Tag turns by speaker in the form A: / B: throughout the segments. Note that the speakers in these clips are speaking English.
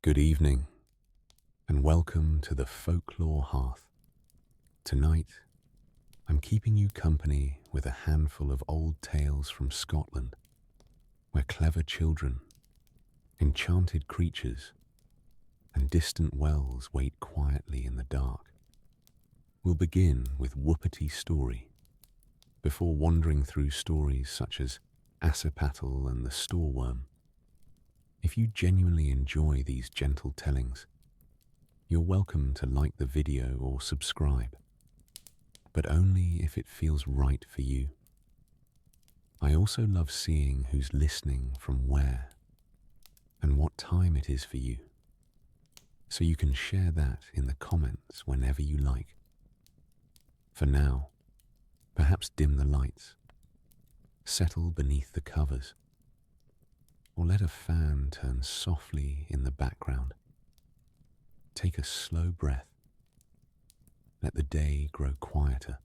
A: Good evening, and welcome to the Folklore Hearth. Tonight, I'm keeping you company with a handful of old tales from Scotland, where clever children, enchanted creatures, and distant wells wait quietly in the dark. We'll begin with Whuppity Stoorie, before wandering through stories such as Assipattle and the Stoor Worm. If you genuinely enjoy these gentle tellings, you're welcome to like the video or subscribe, but only if it feels right for you. I also love seeing who's listening from where and what time it is for you, so you can share that in the comments whenever you like. For now, perhaps dim the lights, settle beneath the covers, or let a fan turn softly in the background. Take a slow breath, let the day grow quieter,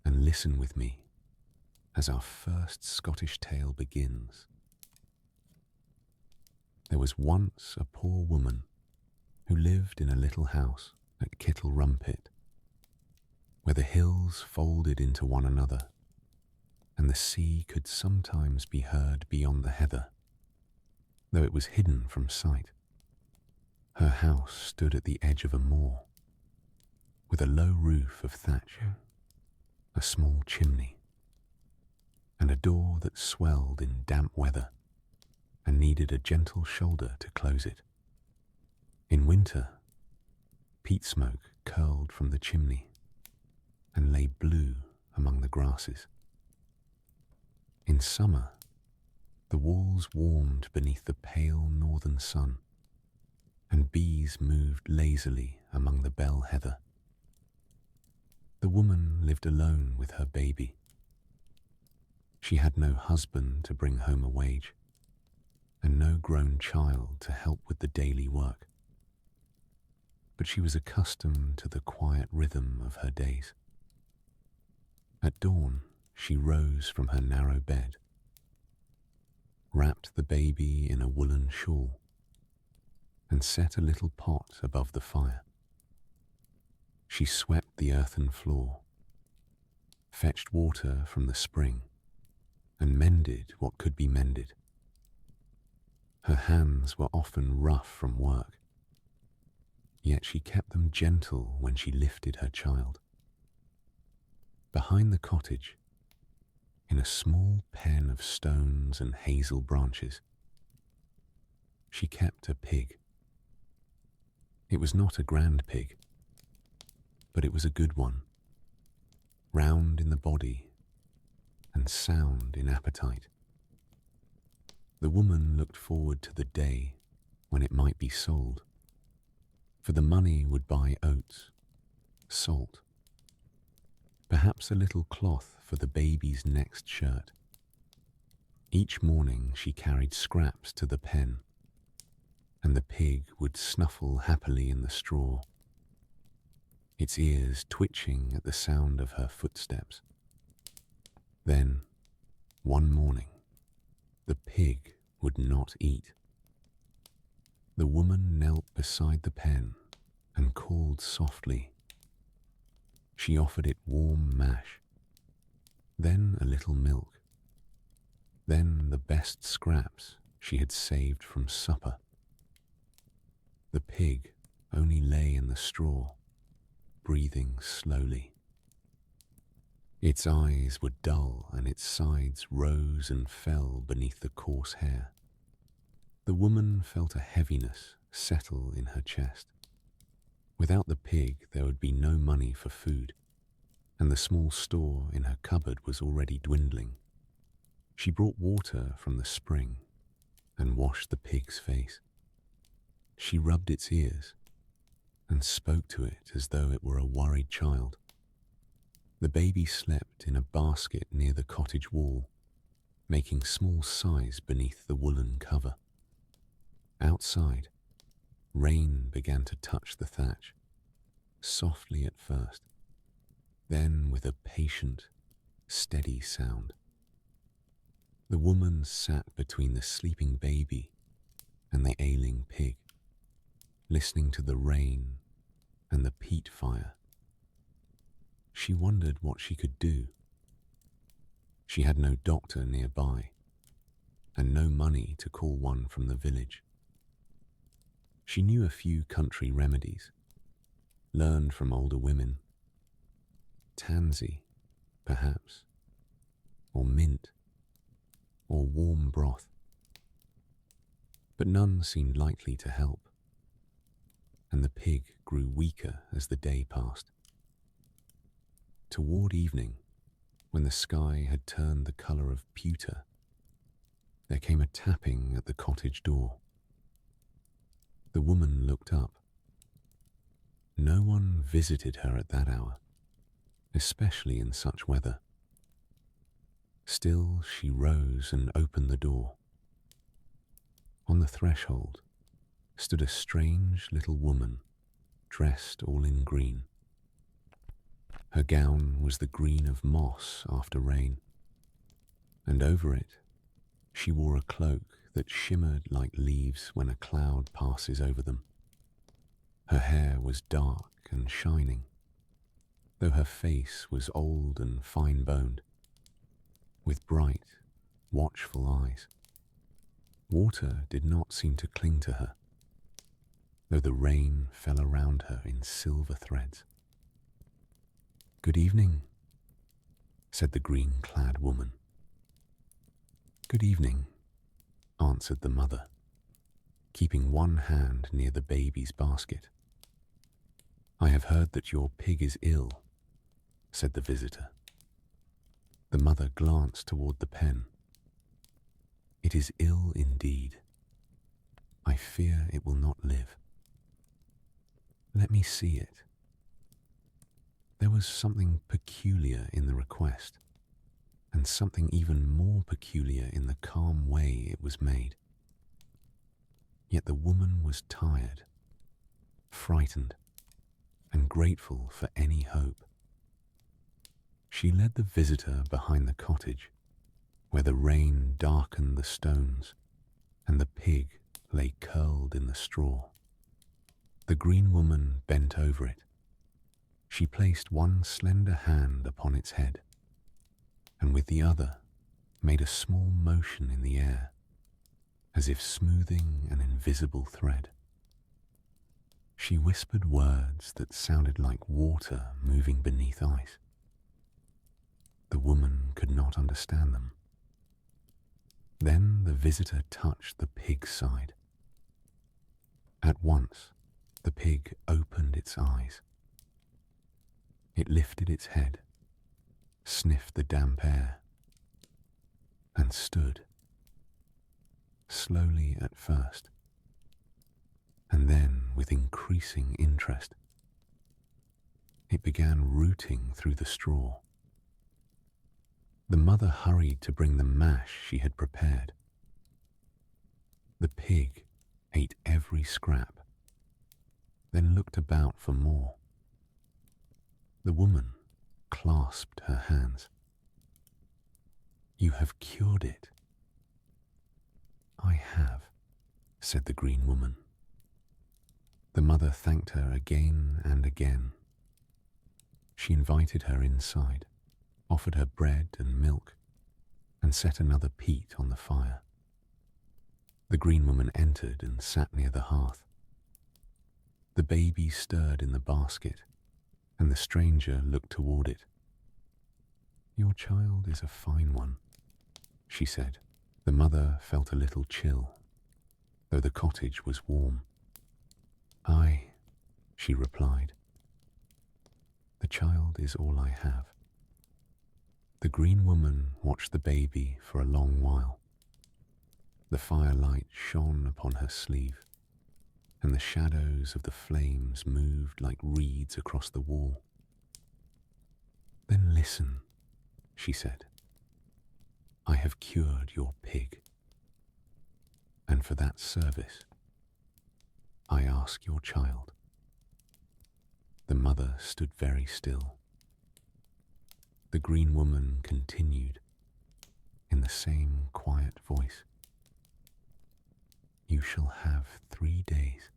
A: and listen with me as our first Scottish tale begins. There was once a poor woman who lived in a little house at Kittle Rumpit, where the hills folded into one another and the sea could sometimes be heard beyond the heather, though it was hidden from sight. Her house stood at the edge of a moor, with a low roof of thatch, a small chimney, and a door that swelled in damp weather and needed a gentle shoulder to close it. In winter, peat smoke curled from the chimney and lay blue among the grasses. In summer, the walls warmed beneath the pale northern sun, and bees moved lazily among the bell heather. The woman lived alone with her baby. She had no husband to bring home a wage, and no grown child to help with the daily work. But she was accustomed to the quiet rhythm of her days. At dawn, she rose from her narrow bed, wrapped the baby in a woolen shawl, and set a little pot above the fire. She swept the earthen floor, fetched water from the spring, and mended what could be mended. Her hands were often rough from work, yet she kept them gentle when she lifted her child. Behind the cottage, in a small pen of stones and hazel branches, she kept a pig. It was not a grand pig, but it was a good one, round in the body and sound in appetite. The woman looked forward to the day when it might be sold, for the money would buy oats, salt, perhaps a little cloth for the baby's next shirt. Each morning she carried scraps to the pen, and the pig would snuffle happily in the straw, its ears twitching at the sound of her footsteps. Then, one morning, the pig would not eat. The woman knelt beside the pen and called softly. She offered it warm mash, then a little milk, then the best scraps she had saved from supper. The pig only lay in the straw, breathing slowly. Its eyes were dull and its sides rose and fell beneath the coarse hair. The woman felt a heaviness settle in her chest. Without the pig, there would be no money for food, and the small store in her cupboard was already dwindling. She brought water from the spring and washed the pig's face. She rubbed its ears and spoke to it as though it were a worried child. The baby slept in a basket near the cottage wall, making small sighs beneath the woolen cover. Outside, rain began to touch the thatch, softly at first, then with a patient, steady sound. The woman sat between the sleeping baby and the ailing pig, listening to the rain and the peat fire. She wondered what she could do. She had no doctor nearby, and no money to call one from the village. She knew a few country remedies, learned from older women. Tansy, perhaps, or mint, or warm broth. But none seemed likely to help, and the pig grew weaker as the day passed. Toward evening, when the sky had turned the colour of pewter, there came a tapping at the cottage door. The woman looked up. No one visited her at that hour, especially in such weather. Still, she rose and opened the door. On the threshold stood a strange little woman, dressed all in green. Her gown was the green of moss after rain, and over it she wore a cloak that shimmered like leaves when a cloud passes over them. Her hair was dark and shining, though her face was old and fine-boned, with bright, watchful eyes. Water did not seem to cling to her, though the rain fell around her in silver threads. "Good evening," said the green-clad woman. "Good evening," answered the mother, keeping one hand near the baby's basket. "I have heard that your pig is ill," said the visitor. The mother glanced toward the pen. "It is ill indeed. I fear it will not live. Let me see it." There was something peculiar in the request, and something even more peculiar in the calm way it was made. Yet the woman was tired, frightened, and grateful for any hope. She led the visitor behind the cottage, where the rain darkened the stones, and the pig lay curled in the straw. The green woman bent over it. She placed one slender hand upon its head, and with the other made a small motion in the air, as if smoothing an invisible thread. She whispered words that sounded like water moving beneath ice. The woman could not understand them. Then the visitor touched the pig's side. At once, the pig opened its eyes. It lifted its head, sniffed the damp air, and stood, slowly at first, and then with increasing interest. It began rooting through the straw. The mother hurried to bring the mash she had prepared. The pig ate every scrap, then looked about for more. The woman clasped her hands. "You have cured it." "I have," said the green woman. The mother thanked her again and again. She invited her inside, offered her bread and milk, and set another peat on the fire. The green woman entered and sat near the hearth. The baby stirred in the basket, and the stranger looked toward it. "Your child is a fine one," she said. The mother felt a little chill, though the cottage was warm. "Aye," she replied. "The child is all I have." The green woman watched the baby for a long while. The firelight shone upon her sleeve, and the shadows of the flames moved like reeds across the wall. "Then listen," she said. "I have cured your pig, and for that service, I ask your child." The mother stood very still. The green woman continued in the same quiet voice. You shall have 3 days.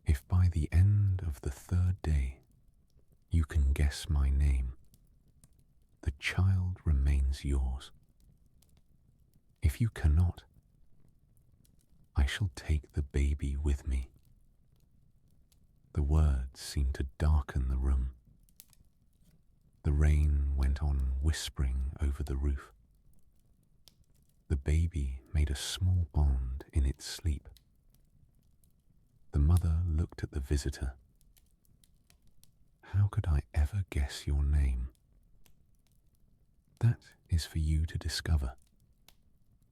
A: If by the end of the 3rd day you can guess my name, the child remains yours. If you cannot, I shall take the baby with me." The words seemed to darken the room. The rain went on whispering over the roof. The baby made a small bond in its sleep. The mother looked at the visitor. "How could I ever guess your name?" "That is for you to discover,"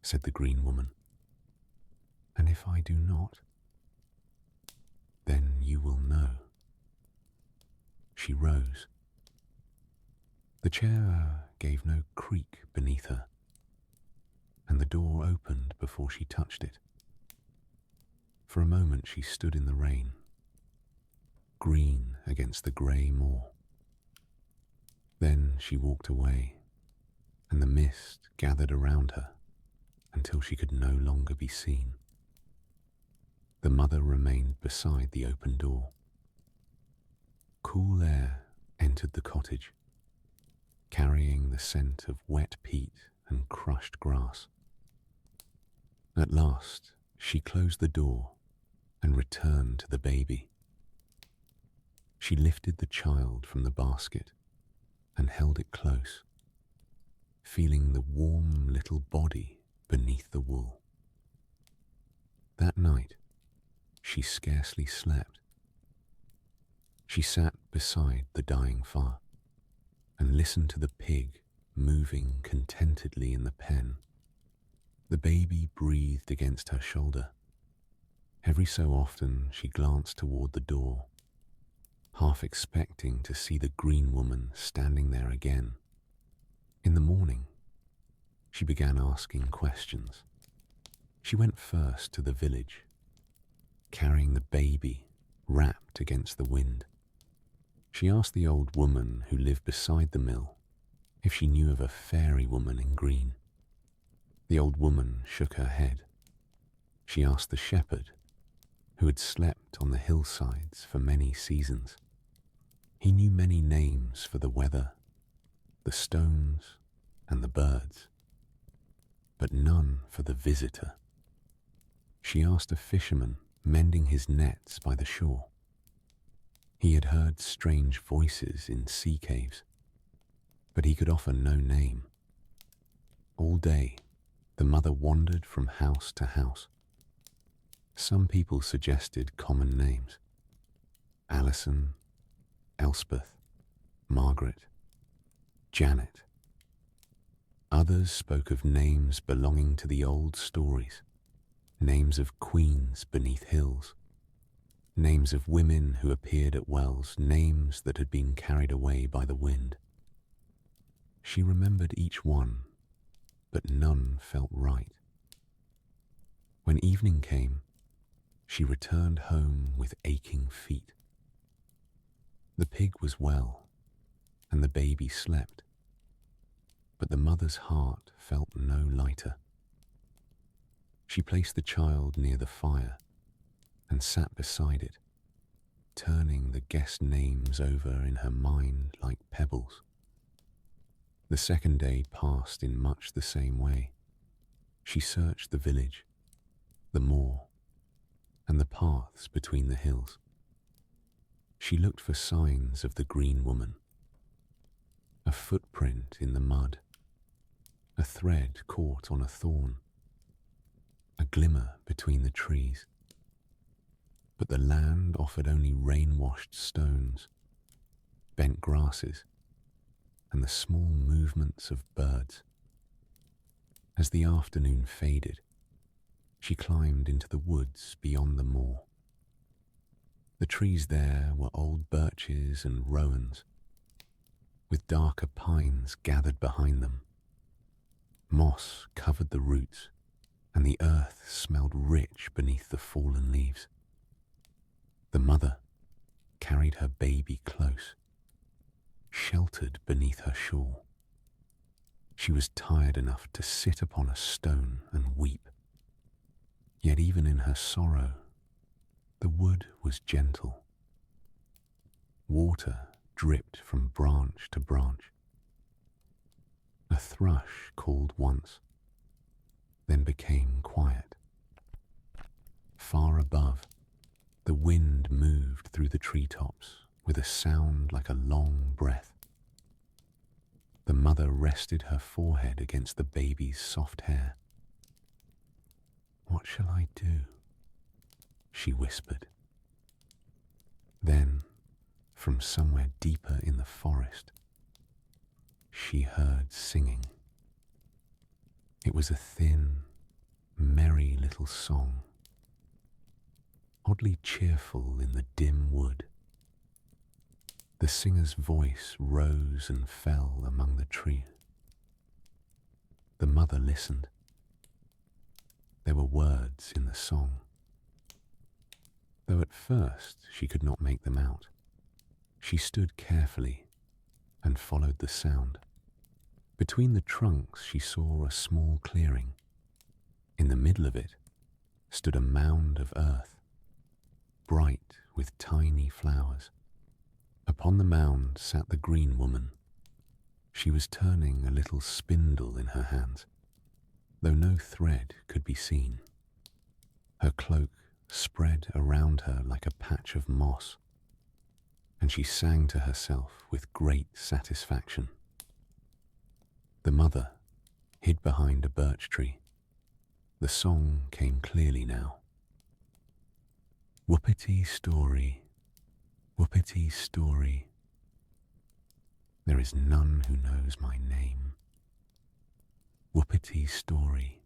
A: said the green woman. "And if I do not, then you will know." She rose. The chair gave no creak beneath her, and the door opened before she touched it. For a moment she stood in the rain, green against the grey moor. Then she walked away, and the mist gathered around her until she could no longer be seen. The mother remained beside the open door. Cool air entered the cottage, carrying the scent of wet peat and crushed grass. At last, she closed the door and returned to the baby. She lifted the child from the basket and held it close, feeling the warm little body beneath the wool. That night, she scarcely slept. She sat beside the dying fire and listened to the pig moving contentedly in the pen. The baby breathed against her shoulder. Every so often she glanced toward the door, half expecting to see the green woman standing there again. In the morning, she began asking questions. She went first to the village, carrying the baby wrapped against the wind. She asked the old woman who lived beside the mill if she knew of a fairy woman in green. The old woman shook her head. She asked the shepherd, who had slept on the hillsides for many seasons. He knew many names for the weather, the stones, and the birds, but none for the visitor. She asked a fisherman mending his nets by the shore. He had heard strange voices in sea caves, but he could offer no name. All day, the mother wandered from house to house. Some people suggested common names: Alison, Elspeth, Margaret, Janet. Others spoke of names belonging to the old stories, names of queens beneath hills, names of women who appeared at wells, names that had been carried away by the wind. She remembered each one, but none felt right. When evening came, she returned home with aching feet. The pig was well, and the baby slept, but the mother's heart felt no lighter. She placed the child near the fire and sat beside it, turning the guest names over in her mind like pebbles. The second day passed in much the same way. She searched the village, the moor, and the paths between the hills. She looked for signs of the green woman. A footprint in the mud, a thread caught on a thorn, a glimmer between the trees. But the land offered only rain-washed stones, bent grasses, and the small movements of birds. As the afternoon faded, she climbed into the woods beyond the moor. The trees there were old birches and rowans, with darker pines gathered behind them. Moss covered the roots, and the earth smelled rich beneath the fallen leaves. The mother carried her baby close, sheltered beneath her shawl. She was tired enough to sit upon a stone and weep. Yet even in her sorrow, the wood was gentle. Water dripped from branch to branch. A thrush called once, then became quiet. Far above, the wind moved through the treetops with a sound like a long breath. The mother rested her forehead against the baby's soft hair. "What shall I do?" she whispered. Then, from somewhere deeper in the forest, she heard singing. It was a thin, merry little song, oddly cheerful in the dim wood. The singer's voice rose and fell among the trees. The mother listened. There were words in the song, though at first she could not make them out. She stood carefully and followed the sound. Between the trunks she saw a small clearing. In the middle of it stood a mound of earth, bright with tiny flowers. Upon the mound sat the green woman. She was turning a little spindle in her hands, though no thread could be seen. Her cloak spread around her like a patch of moss, and she sang to herself with great satisfaction. The mother hid behind a birch tree. The song came clearly now. Whuppity Stoorie, Whuppity Stoorie. There is none who knows my name. Whuppity Stoorie.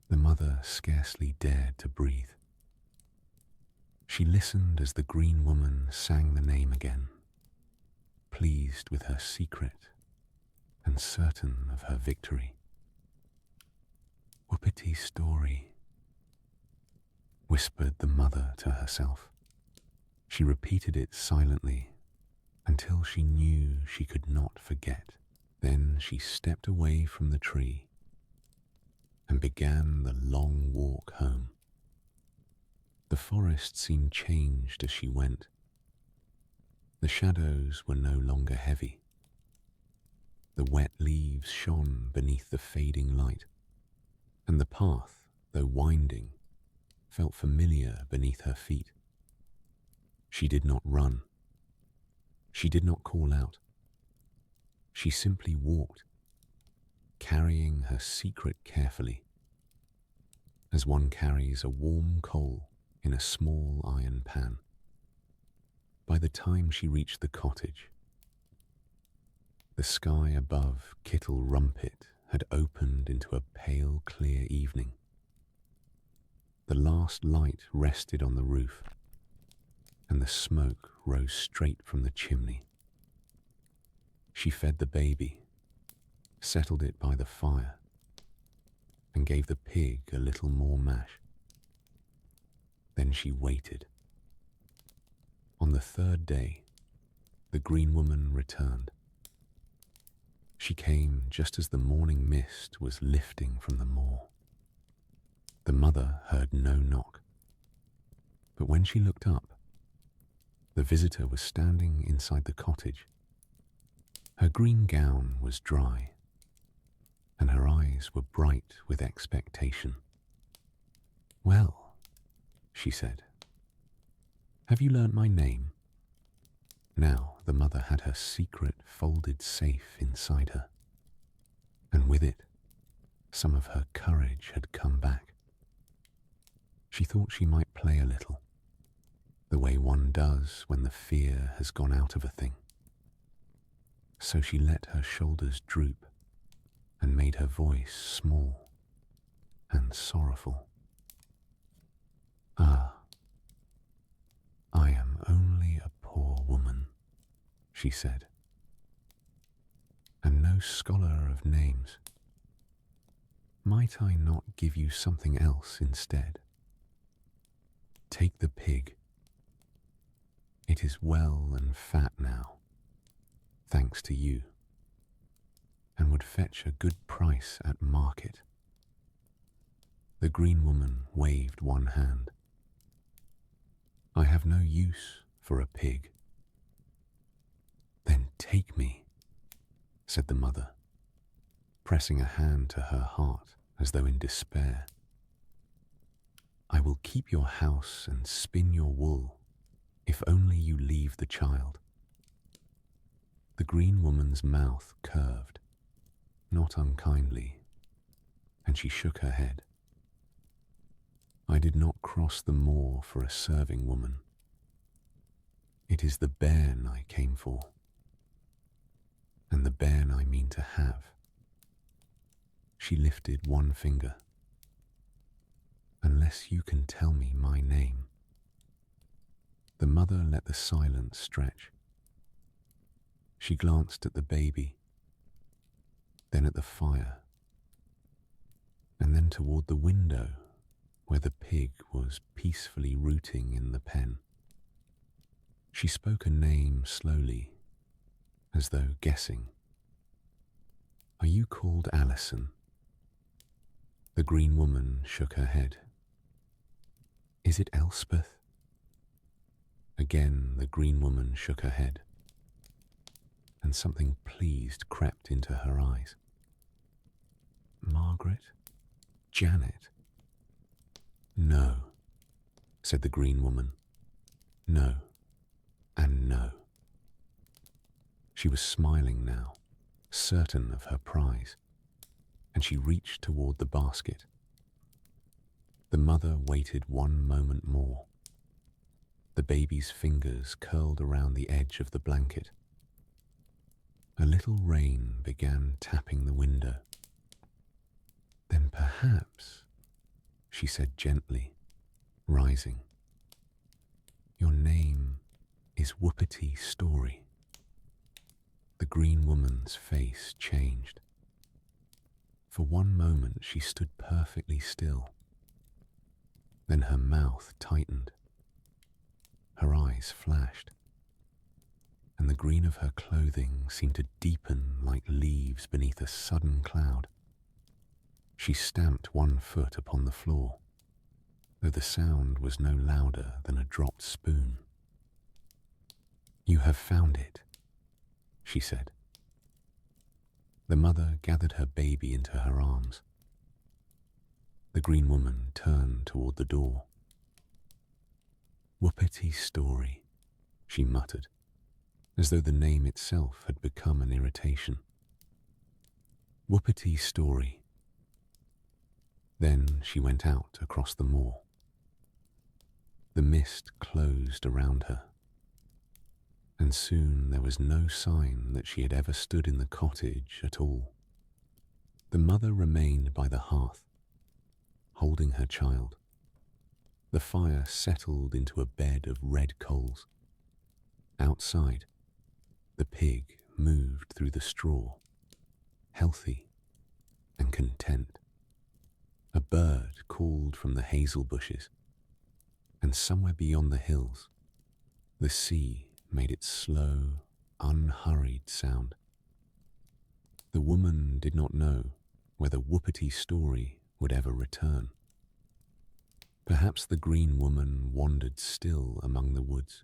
A: The mother scarcely dared to breathe. She listened as the green woman sang the name again, pleased with her secret and certain of her victory. Whuppity Stoorie, whispered the mother to herself. She repeated it silently until she knew she could not forget. Then she stepped away from the tree and began the long walk home. The forest seemed changed as she went. The shadows were no longer heavy. The wet leaves shone beneath the fading light, and the path, though winding, felt familiar beneath her feet. She did not run. She did not call out. She simply walked, carrying her secret carefully, as one carries a warm coal in a small iron pan. By the time she reached the cottage, the sky above Kittle Rumpet had opened into a pale, clear evening. The last light rested on the roof, and the smoke rose straight from the chimney. She fed the baby, settled it by the fire, and gave the pig a little more mash. Then she waited. On the third day, the green woman returned. She came just as the morning mist was lifting from the moor. The mother heard no knock, but when she looked up, the visitor was standing inside the cottage. Her green gown was dry, and her eyes were bright with expectation. "Well," she said, "have you learnt my name?" Now the mother had her secret folded safe inside her, and with it, some of her courage had come back. She thought she might play a little, the way one does when the fear has gone out of a thing. So she let her shoulders droop and made her voice small and sorrowful. "Ah, I am only a poor woman," she said, "and no scholar of names. Might I not give you something else instead? Take the pig. It is well and fat now, thanks to you, and would fetch a good price at market. The green woman waved one hand. I have no use for a pig. Then take me, said the mother, pressing a hand to her heart as though in despair. I will keep your house and spin your wool, if only you leave the child. The green woman's mouth curved, not unkindly, and she shook her head. I did not cross the moor for a serving woman. It is the bairn I came for, and the bairn I mean to have. She lifted one finger. Unless you can tell me my name. The mother let the silence stretch. She glanced at the baby, then at the fire, and then toward the window where the pig was peacefully rooting in the pen. She spoke a name slowly, as though guessing. Are you called Alison? The green woman shook her head. Is it Elspeth? Again the green woman shook her head, and something pleased crept into her eyes. Margaret? Janet? No, said the green woman. No, and no. She was smiling now, certain of her prize, and she reached toward the basket. The mother waited one moment more. The baby's fingers curled around the edge of the blanket. A little rain began tapping the window. Then perhaps, she said gently, rising, your name is Whuppity Stoorie. The green woman's face changed. For one moment she stood perfectly still. Then her mouth tightened. Her eyes flashed, and the green of her clothing seemed to deepen like leaves beneath a sudden cloud. She stamped one foot upon the floor, though the sound was no louder than a dropped spoon. You have found it, she said. The mother gathered her baby into her arms. The green woman turned toward the door. Whuppity Stoorie, she muttered, as though the name itself had become an irritation. Whuppity Stoorie. Then she went out across the moor. The mist closed around her, and soon there was no sign that she had ever stood in the cottage at all. The mother remained by the hearth, holding her child. The fire settled into a bed of red coals. Outside, the pig moved through the straw, healthy and content. A bird called from the hazel bushes, and somewhere beyond the hills, the sea made its slow, unhurried sound. The woman did not know whether Whuppity Stoorie would ever return. Perhaps the green woman wandered still among the woods,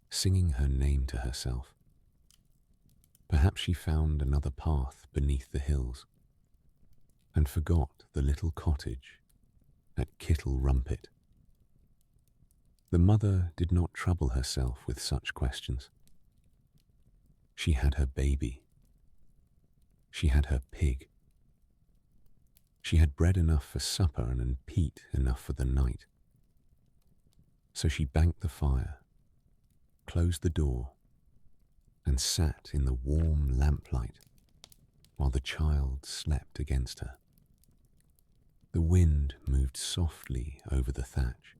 A: singing her name to herself. Perhaps she found another path beneath the hills, and forgot the little cottage at Kittle Rumpet. The mother did not trouble herself with such questions. She had her baby. She had her pig. She had bread enough for supper and peat enough for the night. So she banked the fire, closed the door, and sat in the warm lamplight while the child slept against her. The wind moved softly over the thatch.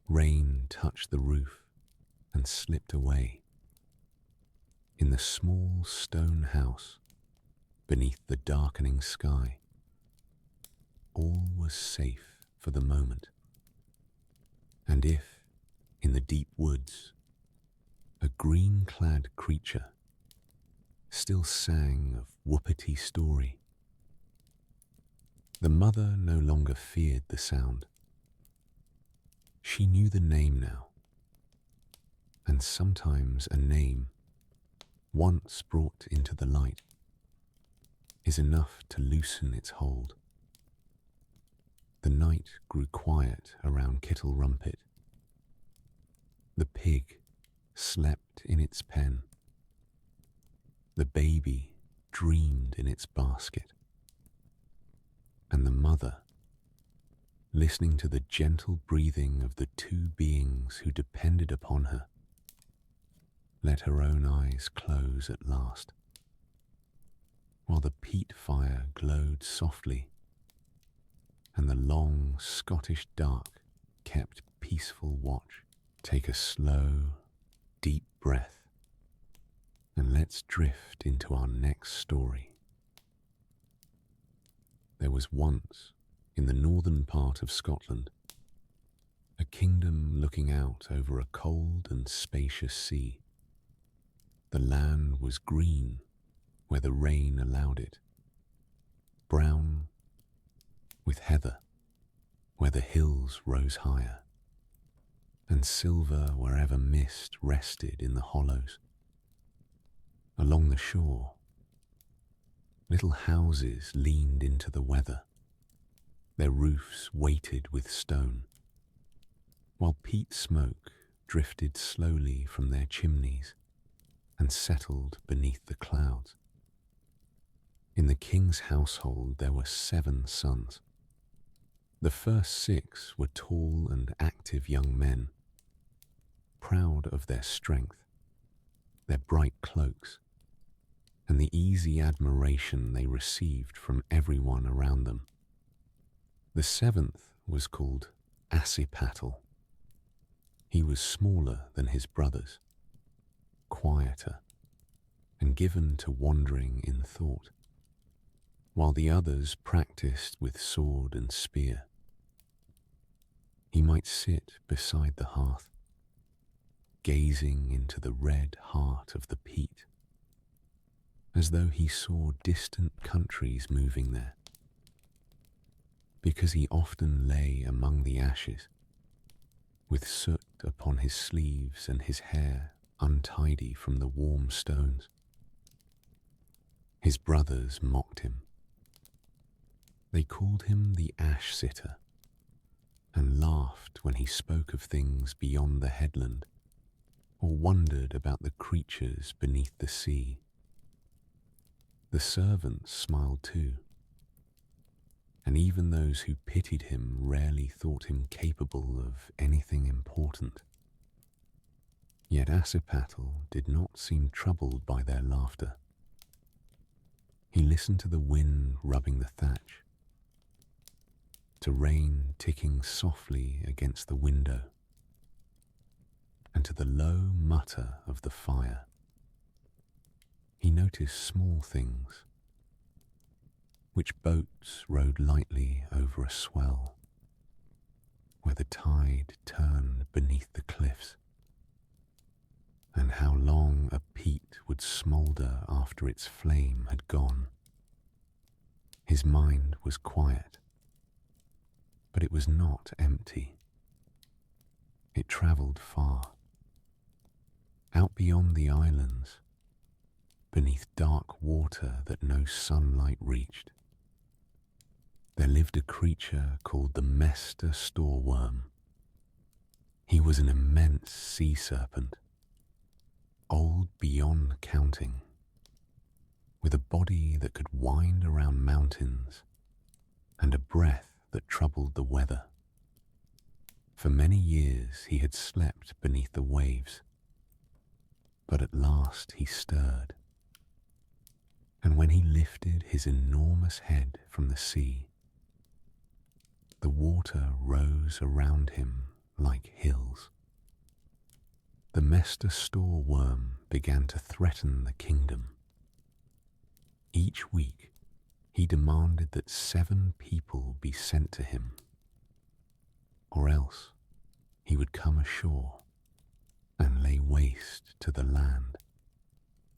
A: Rain touched the roof and slipped away. In the small stone house, beneath the darkening sky, all was safe for the moment. And if, in the deep woods, a green-clad creature still sang of Whuppity Stoorie, The mother no longer feared the sound. She knew the name now, and sometimes a name, once brought into the light, is enough to loosen its hold. The night grew quiet around Kittle Rumpet. The pig slept in its pen. The baby dreamed in its basket. And the mother, listening to the gentle breathing of the two beings who depended upon her, let her own eyes close at last, while the peat fire glowed softly and the long Scottish dark kept peaceful watch. Take a slow, deep breath, and let's drift into our next story. There was once, in the northern part of Scotland, a kingdom looking out over a cold and spacious sea. The land was green where the rain allowed it, brown with heather where the hills rose higher, and silver wherever mist rested in the hollows. Along the shore, little houses leaned into the weather, their roofs weighted with stone, while peat smoke drifted slowly from their chimneys and settled beneath the clouds. In the king's household there were 7 sons. The first 6 were tall and active young men, proud of their strength, their bright cloaks, and the easy admiration they received from everyone around them. The 7th was called Assipattle. He was smaller than his brothers, quieter, and given to wandering in thought, while the others practiced with sword and spear. He might sit beside the hearth, gazing into the red heart of the peat, as though he saw distant countries moving there, because he often lay among the ashes, with soot upon his sleeves and his hair untidy from the warm stones. His brothers mocked him. They called him the ash-sitter, and laughed when he spoke of things beyond the headland, or wondered about the creatures beneath the sea. The servants smiled too, and even those who pitied him rarely thought him capable of anything important. Yet Assipattle did not seem troubled by their laughter. He listened to the wind rubbing the thatch, to rain ticking softly against the window, and to the low mutter of the fire. He noticed small things, which boats rode lightly over a swell, where the tide turned beneath the cliffs, and how long a peat would smoulder after its flame had gone. His mind was quiet, but it was not empty. It travelled far, out beyond the islands, beneath dark water that no sunlight reached. There lived a creature called the Stoor Worm. He was an immense sea-serpent, old beyond counting, with a body that could wind around mountains and a breath that troubled the weather. For many years he had slept beneath the waves, but at last he stirred, and when he lifted his enormous head from the sea, the water rose around him like hills. The Stoor Worm began to threaten the kingdom. Each week he demanded that 7 people be sent to him, or else he would come ashore and lay waste to the land.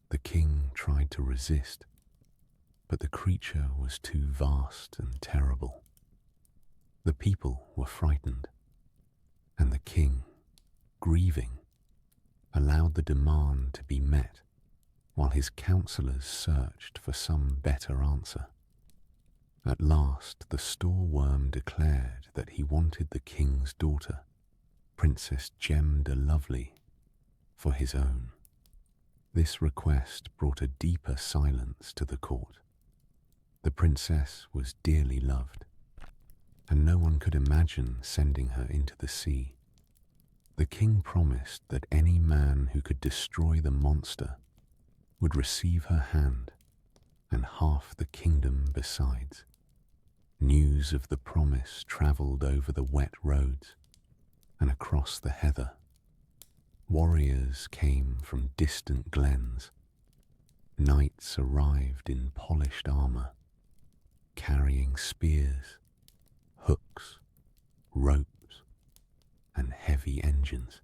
A: The king tried to resist, but the creature was too vast and terrible. The people were frightened, and the king, grieving, allowed the demand to be met while his counselors searched for some better answer. At last the Stoor Worm declared that he wanted the king's daughter, Princess Gem de Lovely, for his own. This request brought a deeper silence to the court. The princess was dearly loved, and no one could imagine sending her into the sea. The king promised that any man who could destroy the monster would receive her hand and half the kingdom besides. News of the promise travelled over the wet roads and across the heather. Warriors came from distant glens. Knights arrived in polished armour, carrying spears, hooks, ropes, and heavy engines.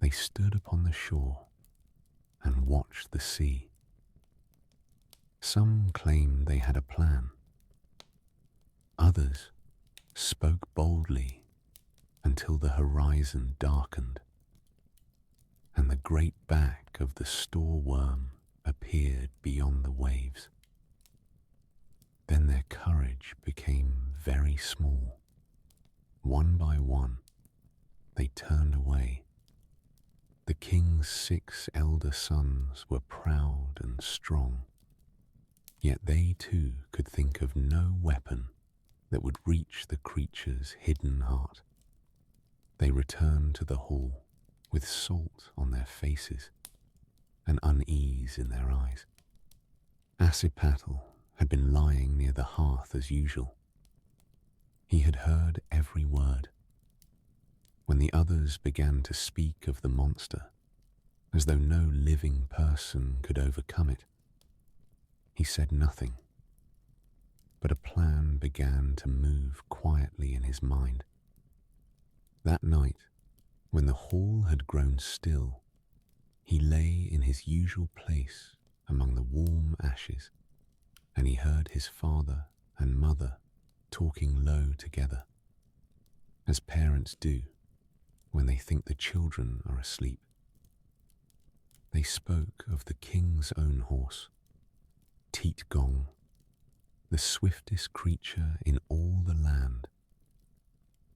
A: They stood upon the shore and watched the sea. Some claimed they had a plan. Others spoke boldly until the horizon darkened and the great back of the Stoor Worm appeared beyond the waves. Then their courage became very small. One by one, they turned away. The king's 6 elder sons were proud and strong, yet they too could think of no weapon that would reach the creature's hidden heart. They returned to the hall with salt on their faces and unease in their eyes. Assipattle had been lying near the hearth as usual. He had heard every word. When the others began to speak of the monster, as though no living person could overcome it, he said nothing. But a plan began to move quietly in his mind. That night, when the hall had grown still, he lay in his usual place among the warm ashes, and he heard his father and mother talking low together, as parents do when they think the children are asleep. They spoke of the king's own horse, Teat Gong, the swiftest creature in all the land,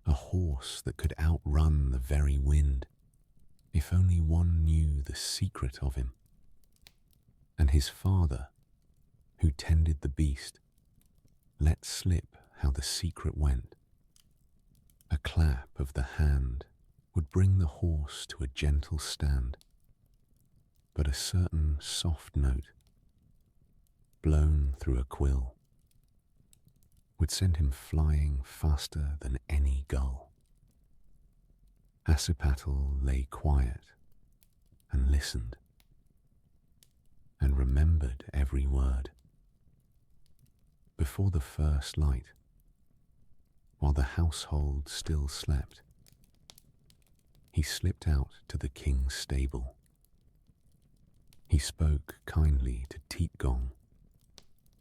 A: a horse that could outrun the very wind if only one knew the secret of him. And his father, who tended the beast, let slip how the secret went. A clap of the hand would bring the horse to a gentle stand, but a certain soft note, blown through a quill, would send him flying faster than any gull. Assipattle lay quiet and listened, and remembered every word. Before the first light, while the household still slept, he slipped out to the king's stable. He spoke kindly to Teat Gong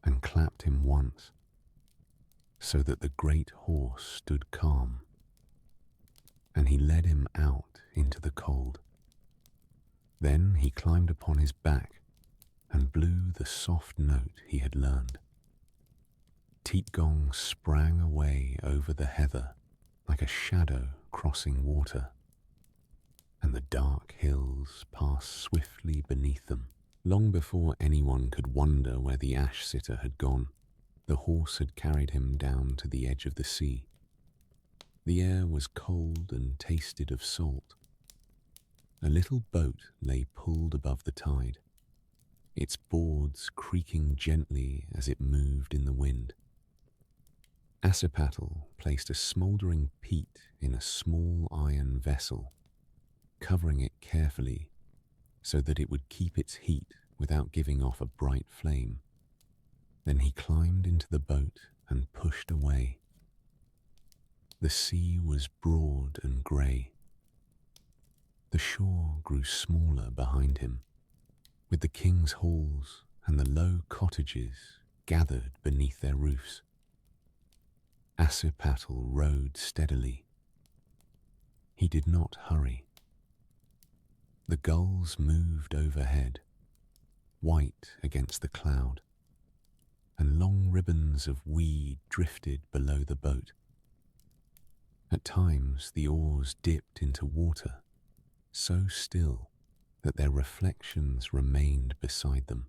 A: and clapped him once, so that the great horse stood calm, and he led him out into the cold. Then he climbed upon his back and blew the soft note he had learned. Teat Gong sprang away over the heather like a shadow crossing water, and the dark hills passed swiftly beneath them. Long before anyone could wonder where the ash-sitter had gone, the horse had carried him down to the edge of the sea. The air was cold and tasted of salt. A little boat lay pulled above the tide, its boards creaking gently as it moved in the wind. Assipattle placed a smouldering peat in a small iron vessel, covering it carefully so that it would keep its heat without giving off a bright flame. Then he climbed into the boat and pushed away. The sea was broad and grey. The shore grew smaller behind him, with the king's halls and the low cottages gathered beneath their roofs. Assipattle rode steadily. He did not hurry. The gulls moved overhead, white against the cloud, and long ribbons of weed drifted below the boat. At times the oars dipped into water, so still that their reflections remained beside them.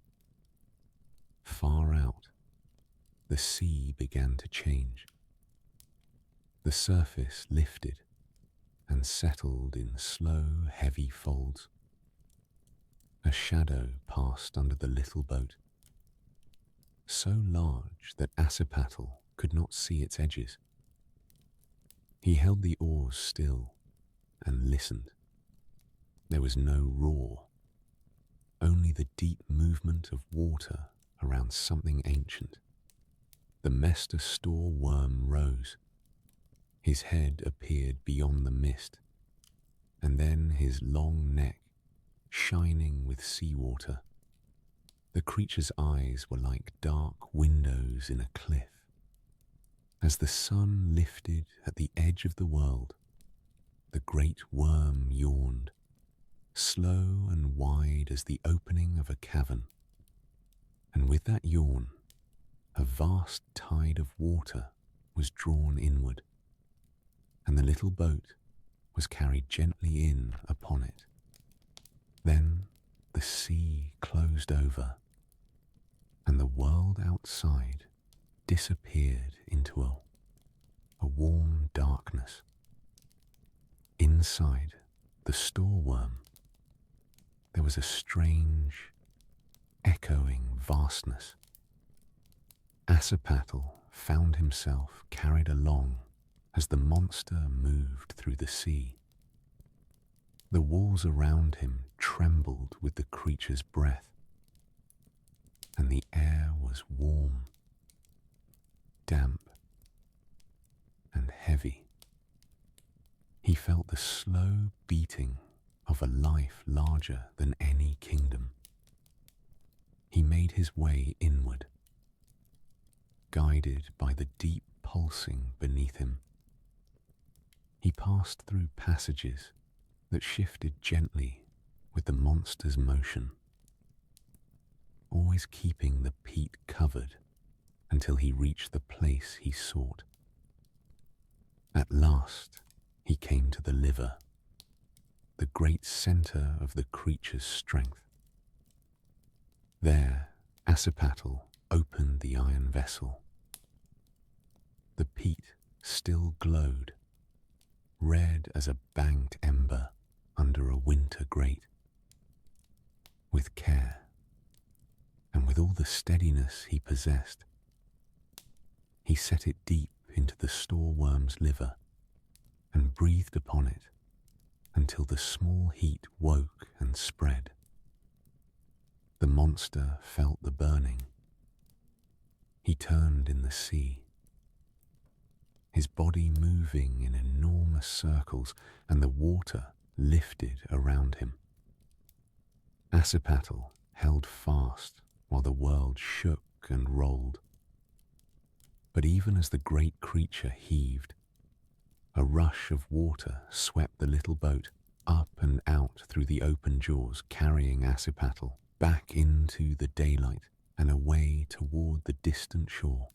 A: Far out, the sea began to change. The surface lifted and settled in slow, heavy folds. A shadow passed under the little boat, so large that Assipattle could not see its edges. He held the oars still and listened. There was no roar, only the deep movement of water around something ancient. The Stoor Worm rose. His head appeared beyond the mist, and then his long neck, shining with seawater. The creature's eyes were like dark windows in a cliff. As the sun lifted at the edge of the world, the great worm yawned, slow and wide as the opening of a cavern. And with that yawn, a vast tide of water was drawn inward, and the little boat was carried gently in upon it. Then the sea closed over, and the world outside disappeared into a warm darkness. Inside the Stoor Worm, there was a strange, echoing vastness. Assipattle found himself carried along as the monster moved through the sea. The walls around him trembled with the creature's breath, and the air was warm, damp, and heavy. He felt the slow beating of a life larger than any kingdom. He made his way inward, guided by the deep pulsing beneath him. He passed through passages that shifted gently with the monster's motion, always keeping the peat covered until he reached the place he sought. At last, he came to the liver, the great centre of the creature's strength. There, Assipattle opened the iron vessel. The peat still glowed, red as a banked ember under a winter grate. With care, and with all the steadiness he possessed, he set it deep into the Stoor Worm's liver and breathed upon it until the small heat woke and spread. The monster felt the burning. He turned in the sea, his body moving in enormous circles, and the water lifted around him. Assipattle held fast while the world shook and rolled. But even as the great creature heaved, a rush of water swept the little boat up and out through the open jaws, carrying Assipattle back into the daylight and away toward the distant shore.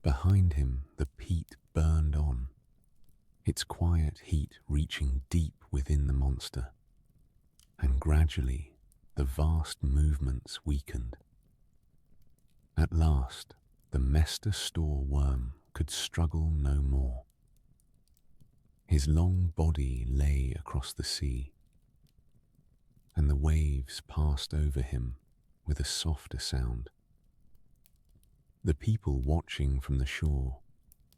A: Behind him, the peat burned on, its quiet heat reaching deep within the monster, and gradually the vast movements weakened. At last, the Stoor Worm could struggle no more. His long body lay across the sea, and the waves passed over him with a softer sound. The people watching from the shore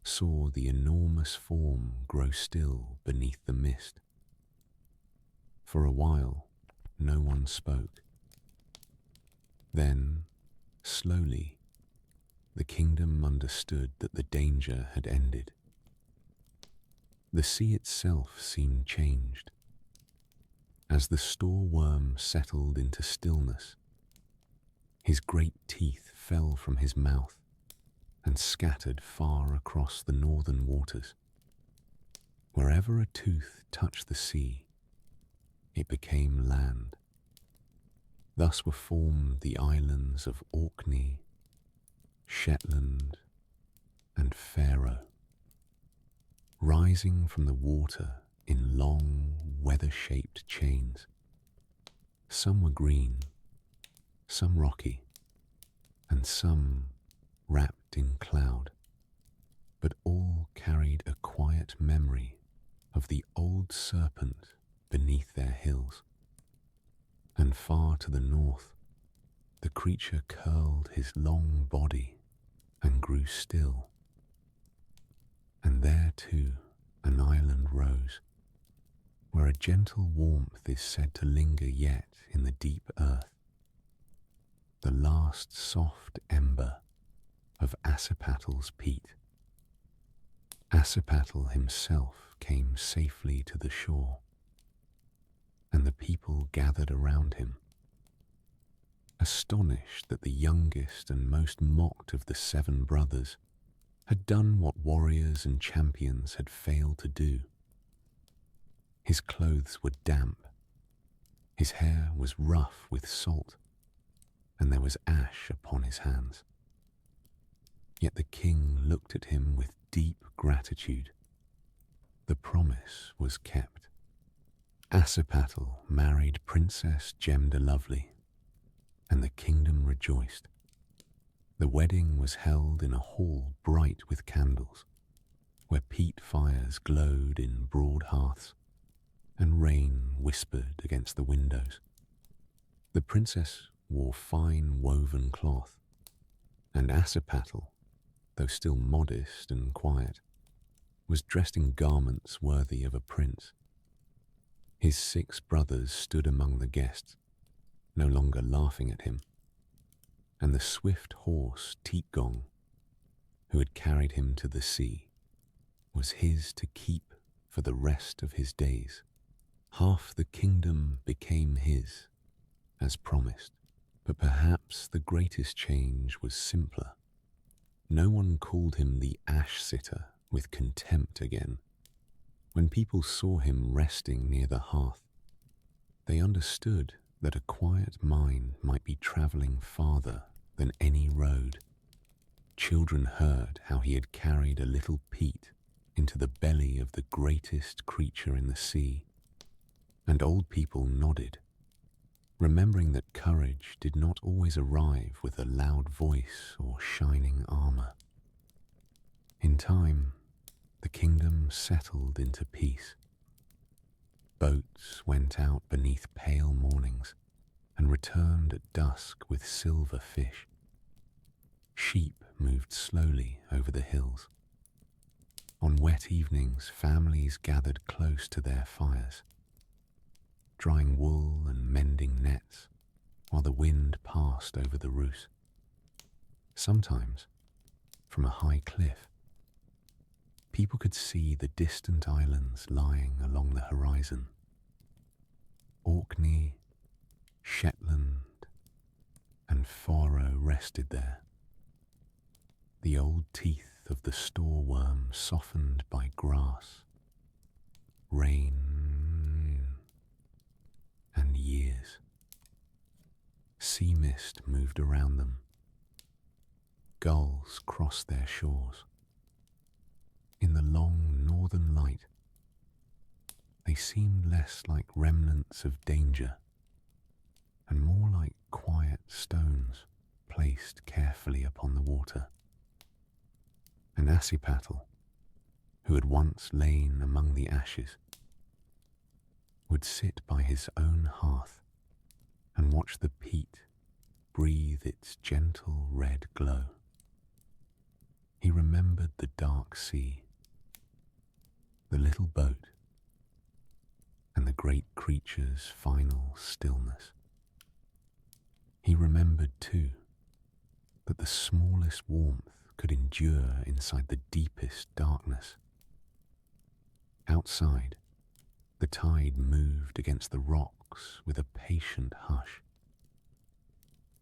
A: saw the enormous form grow still beneath the mist. For a while, no one spoke. Then, slowly, the kingdom understood that the danger had ended. The sea itself seemed changed. As the Stoor Worm settled into stillness, His great teeth fell from his mouth and scattered far across the northern waters. Wherever a tooth touched the sea, it became land. Thus were formed the islands of Orkney, Shetland, and Faroe, rising from the water in long, weather-shaped chains. Some were green, some rocky, and some wrapped in cloud, but all carried a quiet memory of the old serpent beneath their hills. And far to the north, the creature curled his long body and grew still. And there too an island rose, where a gentle warmth is said to linger yet in the deep earth, the last soft ember of Assipattle's peat. Assipattle himself came safely to the shore, and the people gathered around him, astonished that the youngest and most mocked of the 7 brothers had done what warriors and champions had failed to do. His clothes were damp, his hair was rough with salt, and there was ash upon his hands. Yet the king looked at him with deep gratitude. The promise was kept. Assipattle married Princess Gem de Lovely, and the kingdom rejoiced. The wedding was held in a hall bright with candles, where peat fires glowed in broad hearths, and rain whispered against the windows. The princess wore fine woven cloth, and Assipattle, though still modest and quiet, was dressed in garments worthy of a prince. His 6 brothers stood among the guests, no longer laughing at him, and the swift horse Teetgong, who had carried him to the sea, was his to keep for the rest of his days. Half the kingdom became his, as promised, but perhaps the greatest change was simpler. No one called him the ash-sitter with contempt again. When people saw him resting near the hearth, they understood that a quiet mind might be travelling farther than any road. Children heard how he had carried a little peat into the belly of the greatest creature in the sea, and old people nodded, remembering that courage did not always arrive with a loud voice or shining armour. In time, the kingdom settled into peace. Boats went out beneath pale mornings and returned at dusk with silver fish. Sheep moved slowly over the hills. On wet evenings, families gathered close to their fires, drying wool and mending nets while the wind passed over the roofs. Sometimes, from a high cliff, people could see the distant islands lying along the horizon. Orkney, Shetland, and Faroe rested there, the old teeth of the Stoor Worm softened by grass, rain, and years. Sea mist moved around them. Gulls crossed their shores. In the long northern light, they seemed less like remnants of danger and more like quiet stones placed carefully upon the water. And Assipattle, who had once lain among the ashes, would sit by his own hearth and watch the peat breathe its gentle red glow. He remembered the dark sea, the little boat, and the great creature's final stillness. He remembered, too, that the smallest warmth could endure inside the deepest darkness. Outside, the tide moved against the rocks with a patient hush.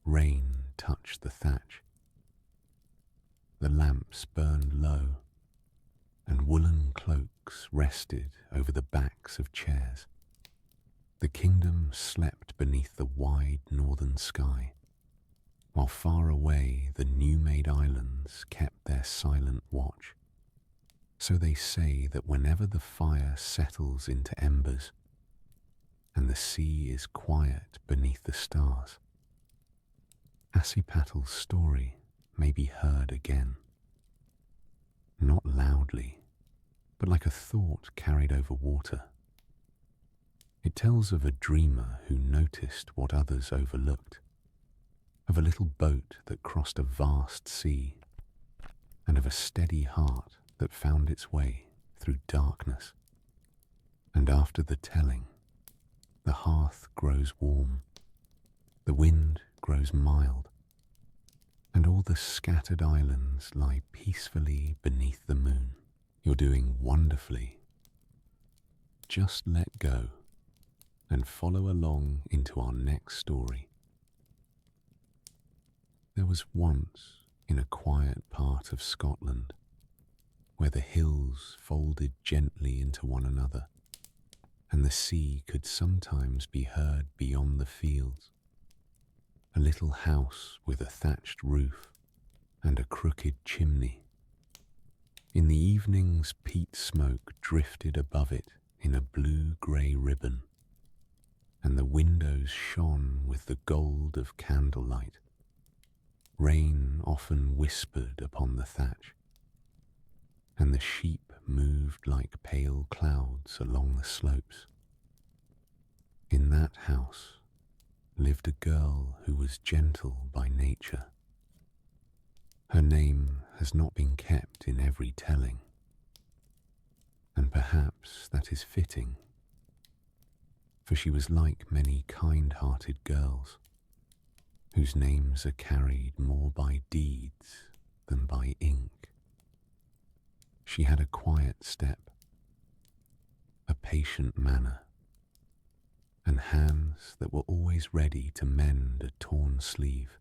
A: Rain touch the thatch. The lamps burned low, and woolen cloaks rested over the backs of chairs. The kingdom slept beneath the wide northern sky, while far away the new-made islands kept their silent watch. So they say that whenever the fire settles into embers, and the sea is quiet beneath the stars, Assipattle's story may be heard again. Not loudly, but like a thought carried over water. It tells of a dreamer who noticed what others overlooked, of a little boat that crossed a vast sea, and of a steady heart that found its way through darkness. And after the telling, the hearth grows warm, the wind grows mild, and all the scattered islands lie peacefully beneath the moon. You're doing wonderfully. Just let go and follow along into our next story. There was once, in a quiet part of Scotland, where the hills folded gently into one another, and the sea could sometimes be heard beyond the fields, a little house with a thatched roof and a crooked chimney. In the evenings, peat smoke drifted above it in a blue-grey ribbon, and the windows shone with the gold of candlelight. Rain often whispered upon the thatch, and the sheep moved like pale clouds along the slopes. In that house lived a girl who was gentle by nature. Her name has not been kept in every telling, and perhaps that is fitting, for she was like many kind-hearted girls, whose names are carried more by deeds than by ink. She had a quiet step, a patient manner, and hands that were always ready to mend a torn sleeve,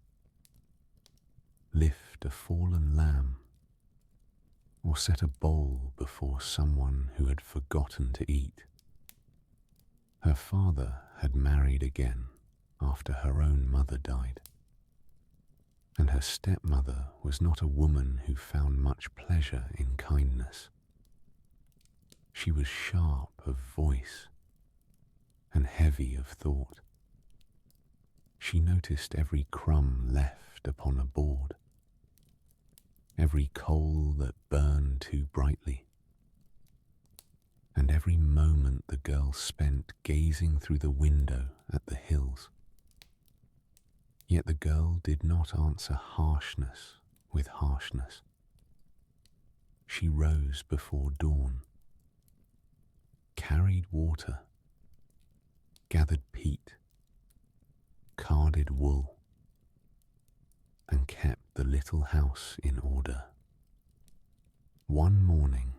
A: lift a fallen lamb, or set a bowl before someone who had forgotten to eat. Her father had married again after her own mother died, and her stepmother was not a woman who found much pleasure in kindness. She was sharp of voice and heavy of thought. She noticed every crumb left upon a board, every coal that burned too brightly, and every moment the girl spent gazing through the window at the hills. Yet the girl did not answer harshness with harshness. She rose before dawn, carried water, gathered peat, carded wool, and kept the little house in order. One morning,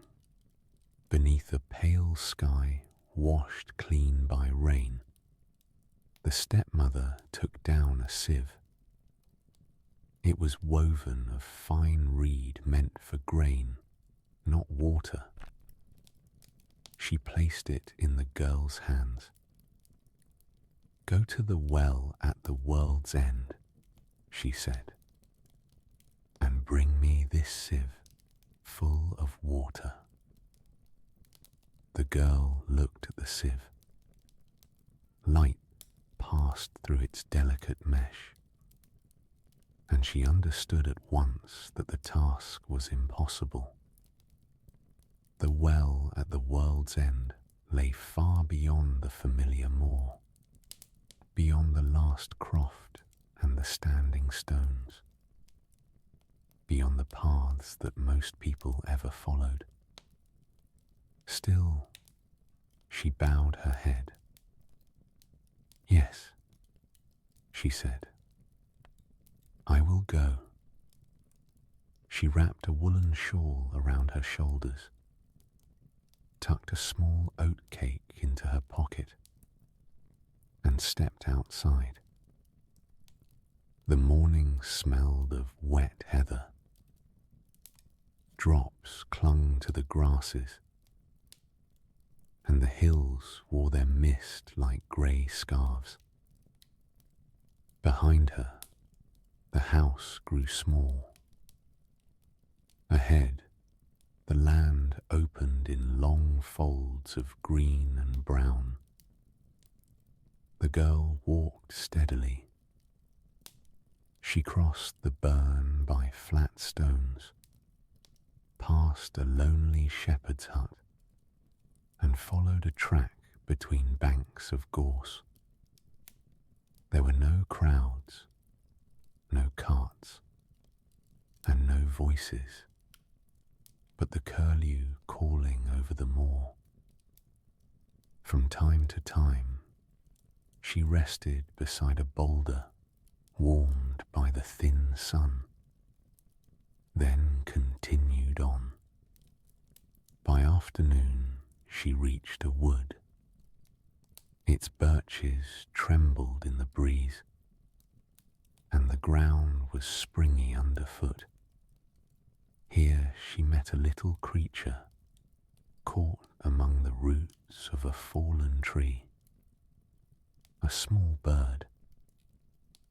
A: beneath a pale sky washed clean by rain, the stepmother took down a sieve. It was woven of fine reed meant for grain, not water. She placed it in the girl's hands. "Go to the well at the world's end," she said, "and bring me this sieve full of water." The girl looked at the sieve. Light passed through its delicate mesh, and she understood at once that the task was impossible. The well at the world's end lay far beyond the familiar moor, beyond the last croft and the standing stones, beyond the paths that most people ever followed. Still, she bowed her head. "Yes," she said, "I will go." She wrapped a woolen shawl around her shoulders, tucked a small oat cake into her pocket, and stepped outside. The morning smelled of wet heather. Drops clung to the grasses, and the hills wore their mist like grey scarves. Behind her, the house grew small. Ahead, the land opened in long folds of green and brown. The girl walked steadily. She crossed the burn by flat stones, past a lonely shepherd's hut, and followed a track between banks of gorse. There were no crowds, no carts, and no voices, but the curlew calling over the moor. From time to time, she rested beside a boulder warmed by the thin sun, then continued on. By afternoon, she reached a wood. Its birches trembled in the breeze, and the ground was springy underfoot. Here she met a little creature caught among the roots of a fallen tree. A small bird,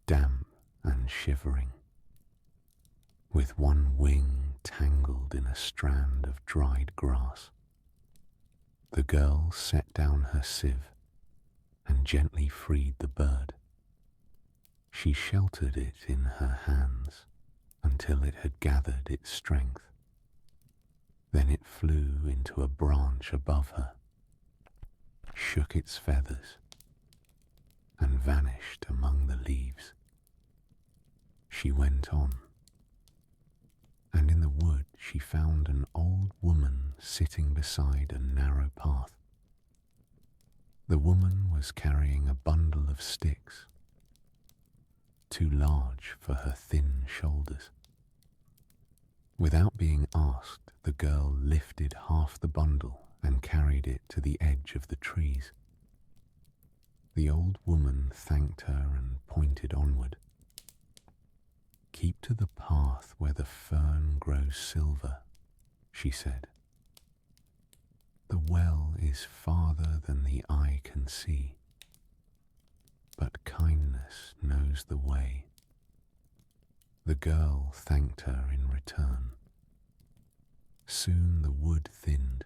A: damp and shivering, with one wing tangled in a strand of dried grass. The girl set down her sieve and gently freed the bird. She sheltered it in her hands until it had gathered its strength. Then it flew into a branch above her, shook its feathers, and vanished among the leaves. She went on, and in the wood she found an old woman sitting beside a narrow path. The woman was carrying a bundle of sticks, too large for her thin shoulders. Without being asked, the girl lifted half the bundle and carried it to the edge of the trees. The old woman thanked her and pointed onward. "Keep to the path where the fern grows silver," she said. "The well is farther than the eye can see, but kindness knows the way." The girl thanked her in return. Soon the wood thinned,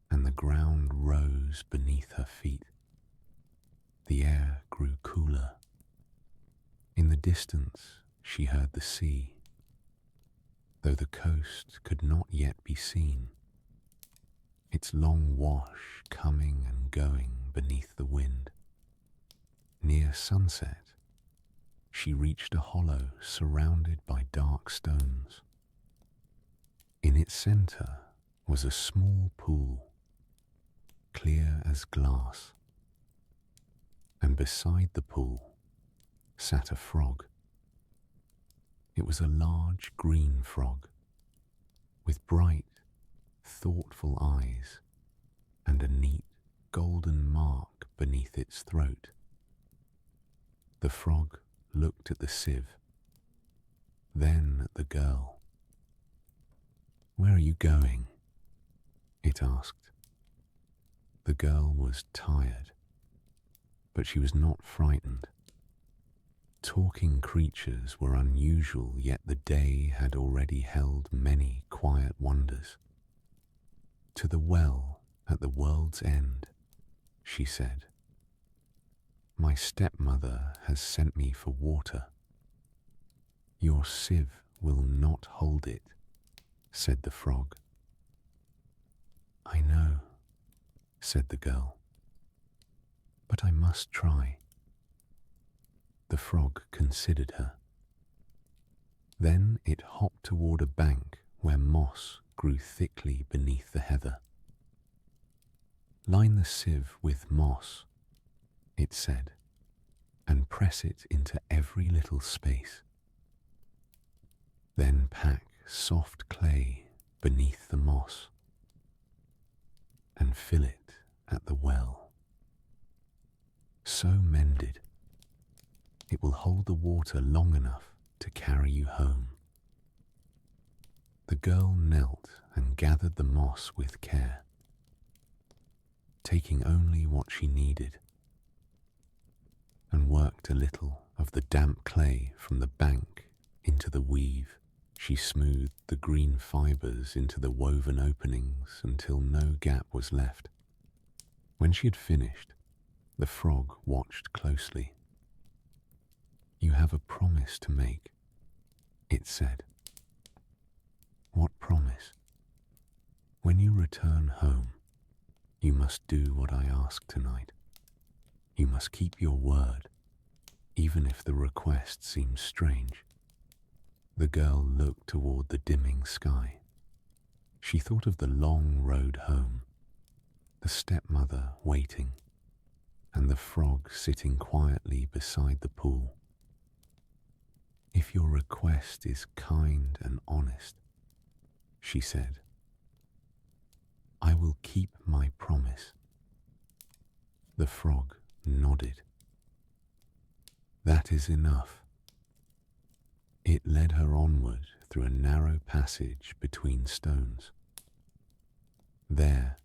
A: and the ground rose beneath her feet. The air grew cooler. In the distance, she heard the sea, though the coast could not yet be seen, its long wash coming and going beneath the wind. Near sunset, she reached a hollow surrounded by dark stones. In its center was a small pool, clear as glass, and beside the pool sat a frog. It was a large green frog, with bright, thoughtful eyes and a neat golden mark beneath its throat. The frog looked at the sieve, then at the girl. "Where are you going?" it asked. The girl was tired, but she was not frightened. Talking creatures were unusual, yet the day had already held many quiet wonders. "To the well at the world's end," she said. "My stepmother has sent me for water." "Your sieve will not hold it," said the frog. "I know," said the girl, "but I must try." The frog considered her. Then it hopped toward a bank where moss grew thickly beneath the heather. "Line the sieve with moss," it said, "and press it into every little space. Then pack soft clay beneath the moss and fill it at the well." So mended, It will hold the water long enough to carry you home." The girl knelt and gathered the moss with care, taking only what she needed, and worked a little of the damp clay from the bank into the weave. She smoothed the green fibres into the woven openings until no gap was left. When she had finished, the frog watched closely. "You have a promise to make," it said. "What promise?" "When you return home, you must do what I ask tonight. You must keep your word, even if the request seems strange." The girl looked toward the dimming sky. She thought of the long road home, the stepmother waiting, and the frog sitting quietly beside the pool. "If your request is kind and honest," she said, "I will keep my promise." The frog nodded. "That is enough." It led her onward through a narrow passage between stones. There,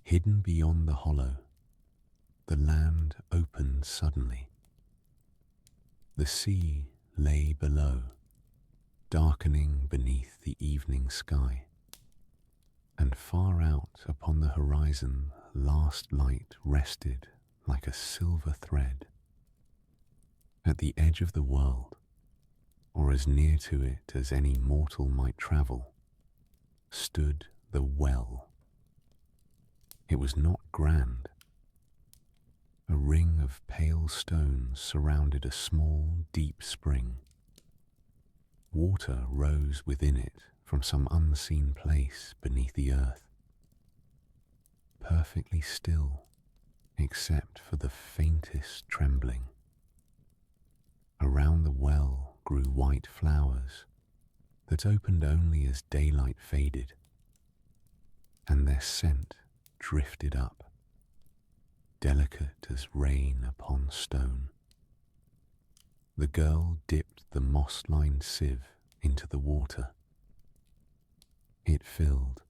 A: hidden beyond the hollow, the land opened suddenly. The sea lay below, darkening beneath the evening sky, and far out upon the horizon last light rested like a silver thread. At the edge of the world, or as near to it as any mortal might travel, stood the well. It was not grand. A ring of pale stones surrounded a small, deep spring. Water rose within it from some unseen place beneath the earth, perfectly still except for the faintest trembling. Around the well grew white flowers that opened only as daylight faded, and their scent drifted up, delicate as rain upon stone. The girl dipped the moss-lined sieve into the water. It filled,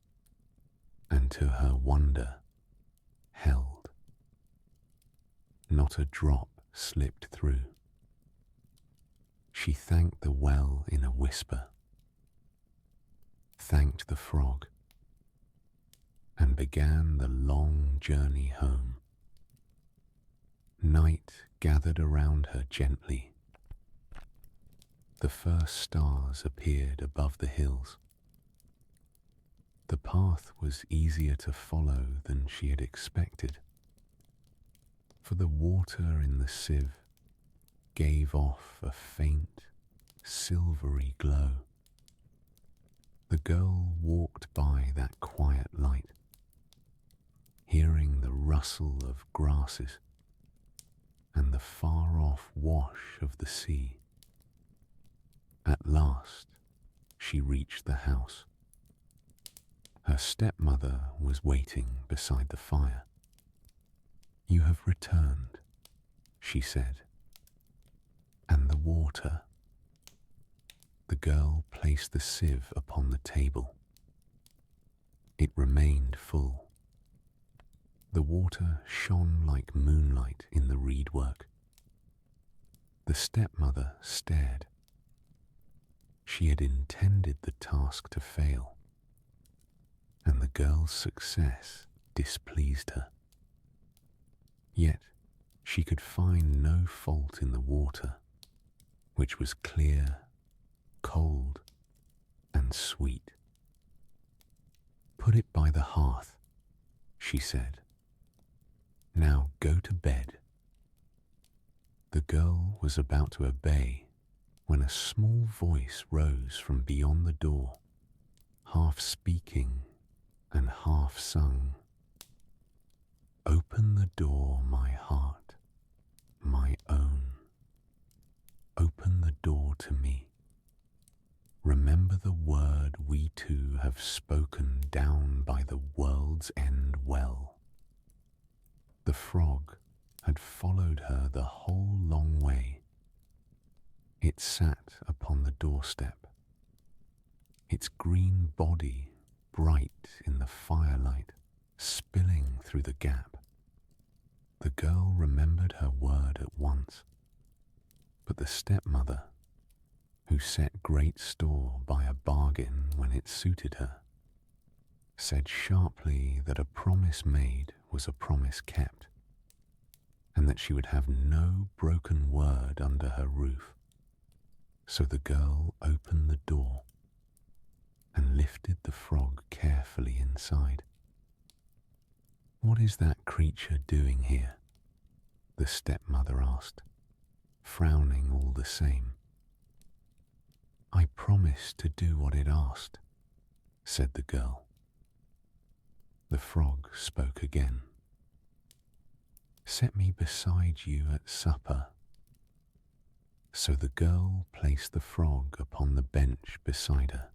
A: and to her wonder, held. Not a drop slipped through. She thanked the well in a whisper, thanked the frog, and began the long journey home. Night gathered around her gently. The first stars appeared above the hills. The path was easier to follow than she had expected, for the water in the sieve gave off a faint, silvery glow. The girl walked by that quiet light, hearing the rustle of grasses and the far-off wash of the sea. At last, she reached the house. Her stepmother was waiting beside the fire. "You have returned," she said. "And the water." The girl placed the sieve upon the table. It remained full. The water shone like moonlight in the reedwork. The stepmother stared. She had intended the task to fail, and the girl's success displeased her. Yet she could find no fault in the water, which was clear, cold, and sweet. "Put it by the hearth," she said. "Now go to bed." The girl was about to obey when a small voice rose from beyond the door, half speaking and half sung. "Open the door, my heart, my own. Open the door to me. Remember the word we two have spoken down by the world's end well." The frog had followed her the whole long way, It sat upon the doorstep, its green body bright in the firelight, spilling through the gap. The girl remembered her word at once, but the stepmother, who set great store by a bargain when it suited her, said sharply that a promise made was a promise kept, and that she would have no broken word under her roof. So the girl opened the door and lifted the frog carefully inside. "What is that creature doing here?" the stepmother asked, frowning all the same. "I promised to do what it asked," said the girl. The frog spoke again. "Set me beside you at supper." So the girl placed the frog upon the bench beside her.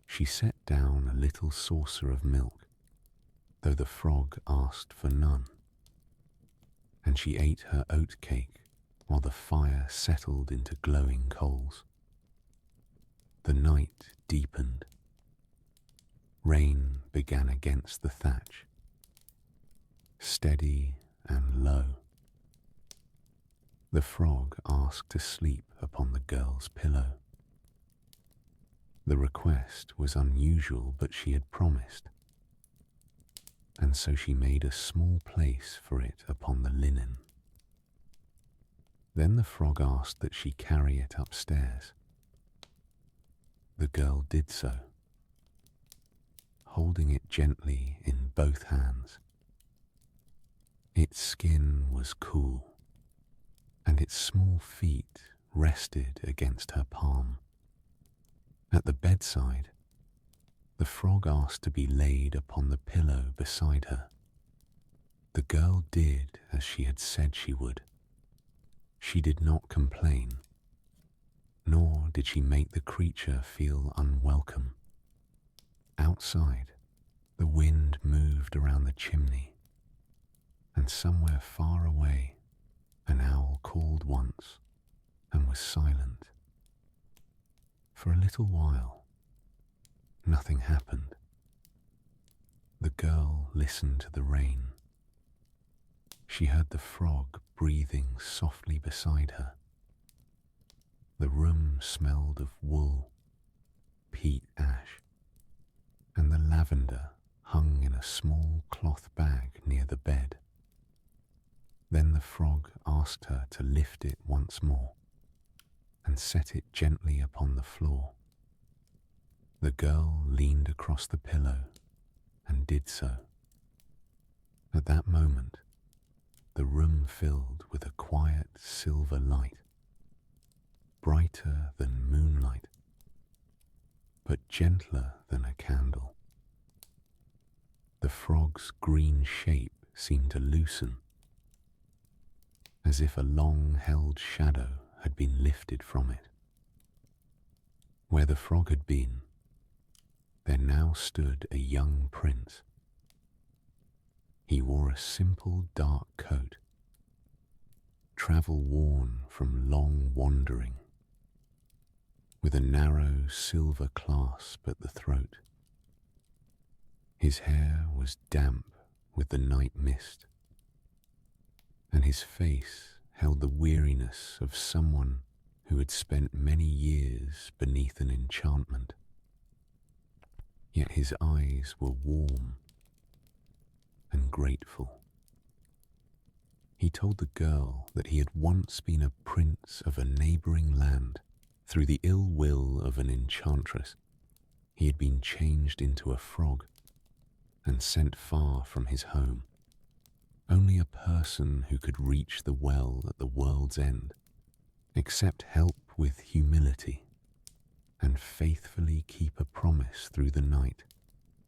A: She set down a little saucer of milk, though the frog asked for none, and she ate her oat cake while the fire settled into glowing coals. The night deepened. Rain began against the thatch, steady and low. The frog asked to sleep upon the girl's pillow. The request was unusual, but she had promised, and so she made a small place for it upon the linen. Then the frog asked that she carry it upstairs. The girl did so, holding it gently in both hands. Its skin was cool, and its small feet rested against her palm. At the bedside, the frog asked to be laid upon the pillow beside her. The girl did as she had said she would. She did not complain, nor did she make the creature feel unwelcome. Outside, the wind moved around the chimney, and somewhere far away, an owl called once and was silent. For a little while, nothing happened. The girl listened to the rain. She heard the frog breathing softly beside her. The room smelled of wool, peat ash, and the lavender hung in a small cloth bag near the bed. Then the frog asked her to lift it once more and set it gently upon the floor. The girl leaned across the pillow and did so. At that moment, the room filled with a quiet silver light, brighter than moonlight, but gentler than a candle. The frog's green shape seemed to loosen, as if a long-held shadow had been lifted from it. Where the frog had been, there now stood a young prince. He wore a simple dark coat, travel-worn from long wandering, with a narrow silver clasp at the throat. His hair was damp with the night mist, and his face held the weariness of someone who had spent many years beneath an enchantment. Yet his eyes were warm and grateful. He told the girl that he had once been a prince of a neighboring land. Through the ill will of an enchantress, he had been changed into a frog and sent far from his home. Only a person who could reach the well at the world's end, accept help with humility, and faithfully keep a promise through the night,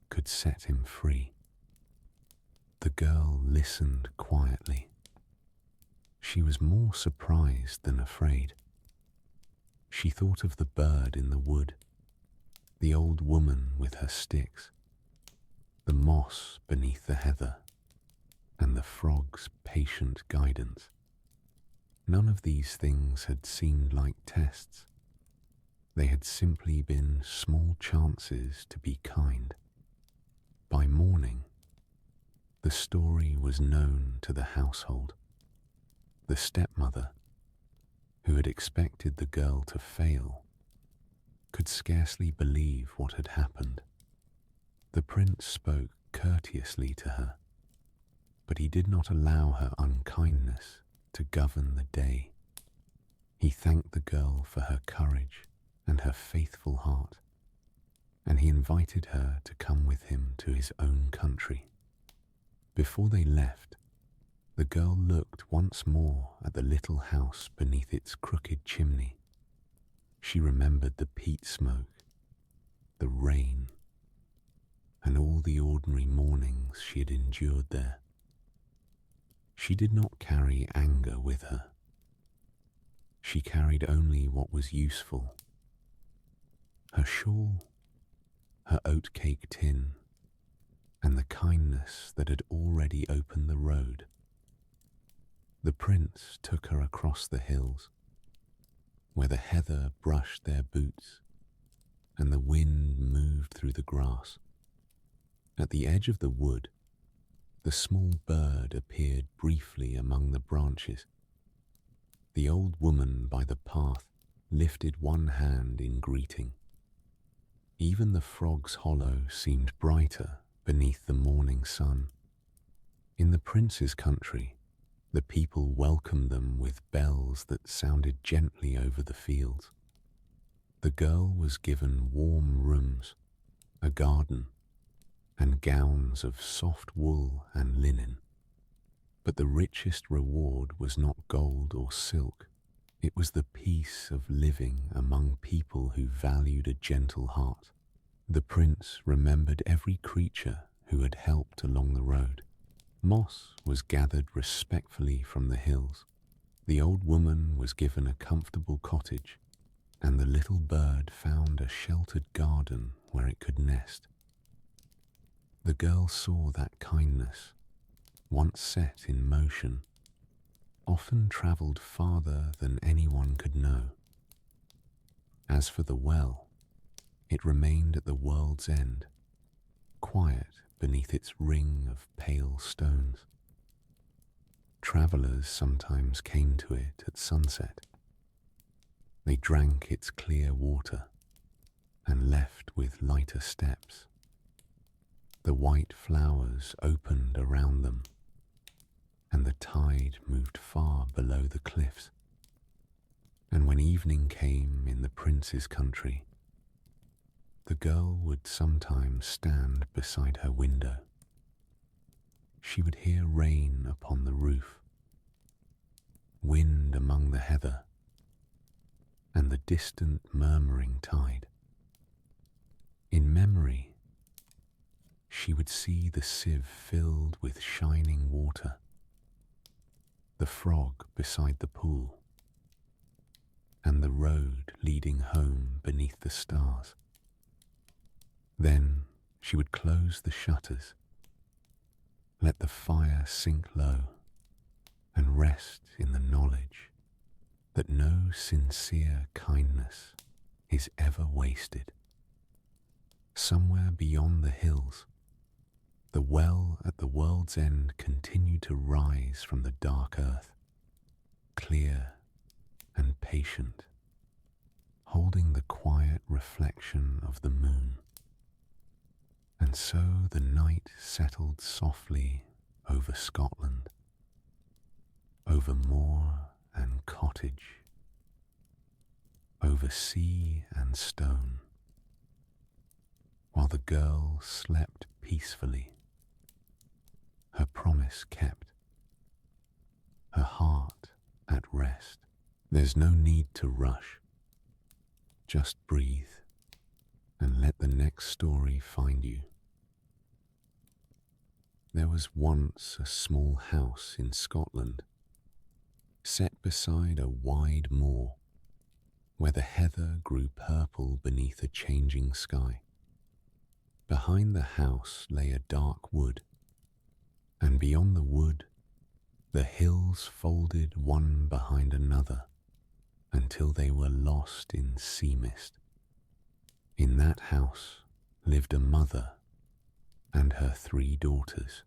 A: could set him free. The girl listened quietly. She was more surprised than afraid. She thought of the bird in the wood, the old woman with her sticks, the moss beneath the heather, and the frog's patient guidance. None of these things had seemed like tests. They had simply been small chances to be kind. By morning, the story was known to the household. The stepmother, who had expected the girl to fail, could scarcely believe what had happened. The prince spoke courteously to her, but he did not allow her unkindness to govern the day. He thanked the girl for her courage and her faithful heart, and he invited her to come with him to his own country. Before they left, the girl looked once more at the little house beneath its crooked chimney. She remembered the peat smoke, the rain, and all the ordinary mornings she had endured there. She did not carry anger with her. She carried only what was useful: her shawl, her oatcake tin, and the kindness that had already opened the road. The prince took her across the hills, where the heather brushed their boots and the wind moved through the grass. At the edge of the wood, the small bird appeared briefly among the branches. The old woman by the path lifted one hand in greeting. Even the frog's hollow seemed brighter beneath the morning sun. In the prince's country, the people welcomed them with bells that sounded gently over the fields. The girl was given warm rooms, a garden, and gowns of soft wool and linen. But the richest reward was not gold or silk. It was the peace of living among people who valued a gentle heart. The prince remembered every creature who had helped along the road. Moss was gathered respectfully from the hills. The old woman was given a comfortable cottage, and the little bird found a sheltered garden where it could nest. The girl saw that kindness, once set in motion, often travelled farther than anyone could know. As for the well, it remained at the world's end, quiet beneath its ring of pale stones. Travellers sometimes came to it at sunset. They drank its clear water and left with lighter steps. The white flowers opened around them, and the tide moved far below the cliffs. And when evening came in the prince's country, the girl would sometimes stand beside her window. She would hear rain upon the roof, wind among the heather, and the distant murmuring tide. In memory, she would see the sieve filled with shining water, the frog beside the pool, and the road leading home beneath the stars. Then she would close the shutters, let the fire sink low, and rest in the knowledge that no sincere kindness is ever wasted. Somewhere beyond the hills, the well at the world's end continued to rise from the dark earth, clear and patient, holding the quiet reflection of the moon. And so the night settled softly over Scotland, over moor and cottage, over sea and stone, while the girl slept peacefully, her promise kept, her heart at rest. There's no need to rush. Just breathe and let the next story find you. There was once a small house in Scotland, set beside a wide moor, where the heather grew purple beneath a changing sky. Behind the house lay a dark wood, and beyond the wood, The hills folded one behind another until they were lost in sea mist. In that house lived a mother and her 3 daughters.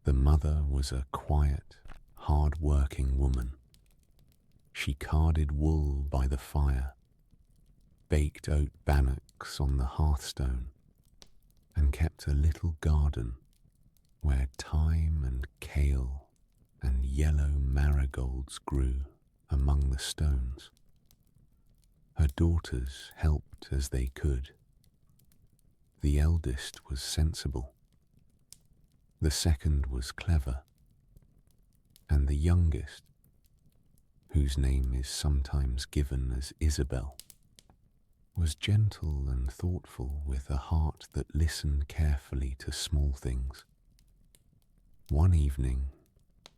A: The mother was a quiet, hard-working woman. She carded wool by the fire, baked oat bannocks on the hearthstone, and kept a little garden where thyme and kale and yellow marigolds grew among the stones. Her daughters helped as they could. The eldest was sensible, the second was clever, and the youngest, whose name is sometimes given as Isabel, was gentle and thoughtful with a heart that listened carefully to small things. One evening,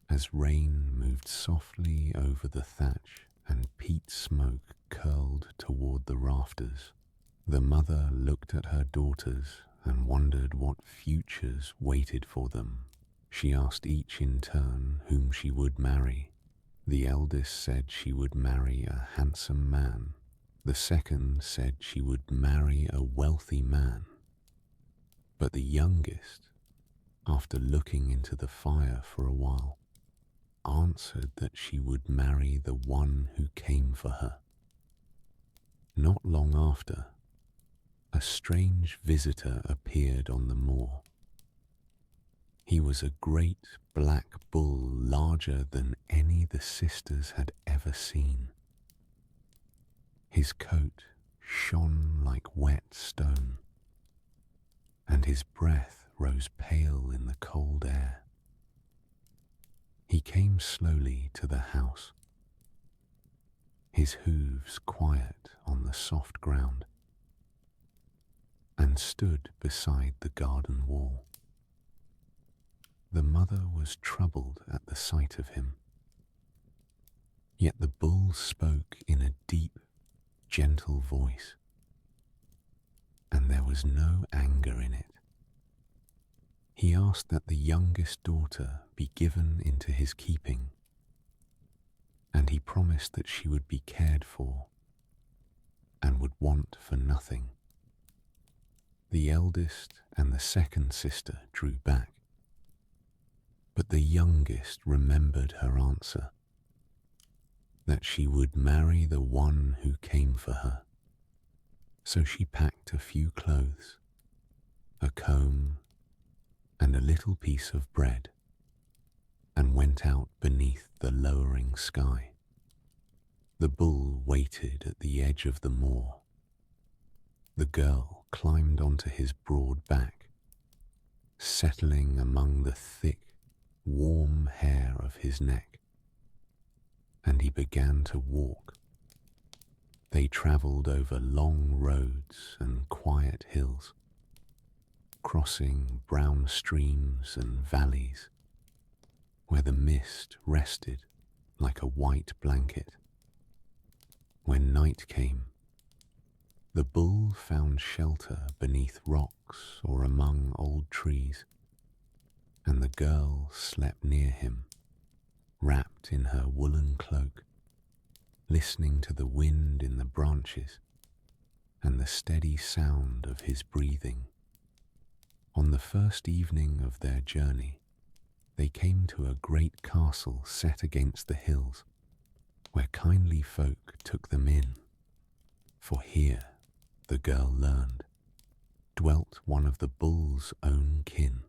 A: as rain moved softly over the thatch and peat smoke curled toward the rafters, the mother looked at her daughters and wondered what futures waited for them. She asked each in turn whom she would marry. The eldest said she would marry a handsome man. The second said she would marry a wealthy man. But the youngest, after looking into the fire for a while, answered that she would marry the one who came for her. Not long after, a strange visitor appeared on the moor. He was a great black bull larger than any the sisters had ever seen. His coat shone like wet stone, and his breath rose pale in the cold air. He came slowly to the house, his hooves quiet on the soft ground, and stood beside the garden wall. The mother was troubled at the sight of him, yet the bull spoke in a deep, gentle voice, and there was no anger in it. He asked that the youngest daughter be given into his keeping, and he promised that she would be cared for and would want for nothing. The eldest and the second sister drew back, but the youngest remembered her answer, that she would marry the one who came for her. So she packed a few clothes, a comb, and a little piece of bread, and went out beneath the lowering sky. The bull waited at the edge of the moor. The girl climbed onto his broad back, settling among the thick, warm hair of his neck, and he began to walk. They travelled over long roads and quiet hills, crossing brown streams and valleys where the mist rested like a white blanket. When night came, the bull found shelter beneath rocks or among old trees, and the girl slept near him, wrapped in her woolen cloak, listening to the wind in the branches and the steady sound of his breathing. On the first evening of their journey, they came to a great castle set against the hills, where kindly folk took them in. For here, the girl learned, dwelt one of the bull's own kin.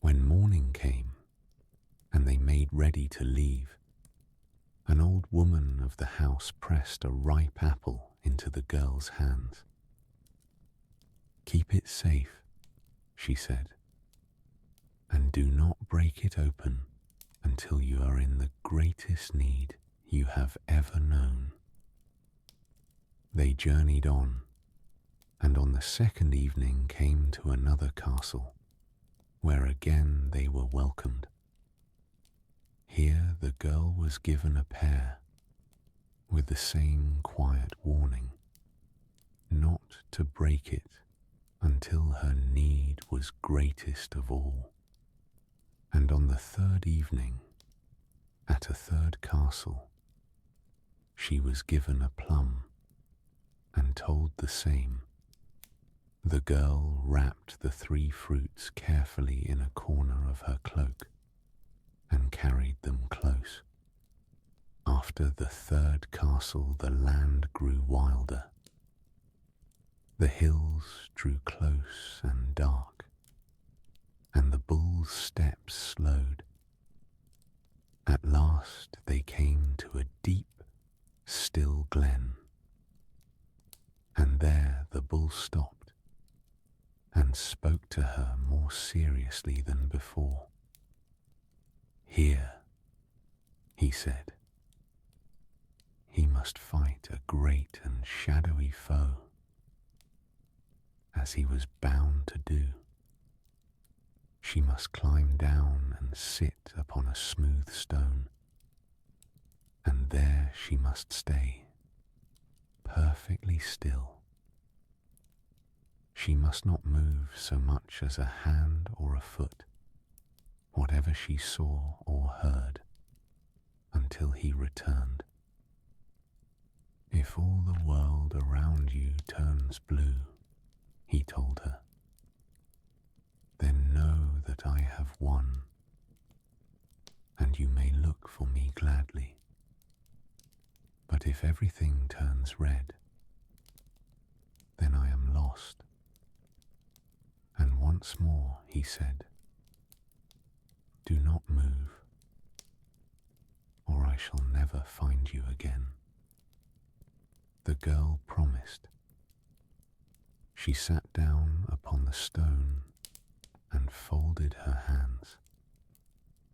A: When morning came, and they made ready to leave, an old woman of the house pressed a ripe apple into the girl's hands. "Keep it safe," she said, "and do not break it open until you are in the greatest need you have ever known." They journeyed on, and on the second evening came to another castle, where again they were welcomed. Here the girl was given a pear, with the same quiet warning, not to break it until her need was greatest of all. And on the third evening, at a third castle, she was given a plum and told the same. The girl wrapped the 3 fruits carefully in a corner of her cloak and carried them close. After the third castle, the land grew wilder. The hills drew close and dark, and the bull's steps slowed. At last they came to a deep, still glen, and there the bull stopped and spoke to her more seriously than before. "Here," he said, "he must fight a great and shadowy foe, as he was bound to do. She must climb down and sit upon a smooth stone, and there she must stay, perfectly still. She must not move so much as a hand or a foot, whatever she saw or heard, until he returned. If all the world around you turns blue," he told her, "then know that I have won, and you may look for me gladly. But if everything turns red, then I am lost." And once more he said, "Do not move, or I shall never find you again." The girl promised. She sat down upon the stone and folded her hands,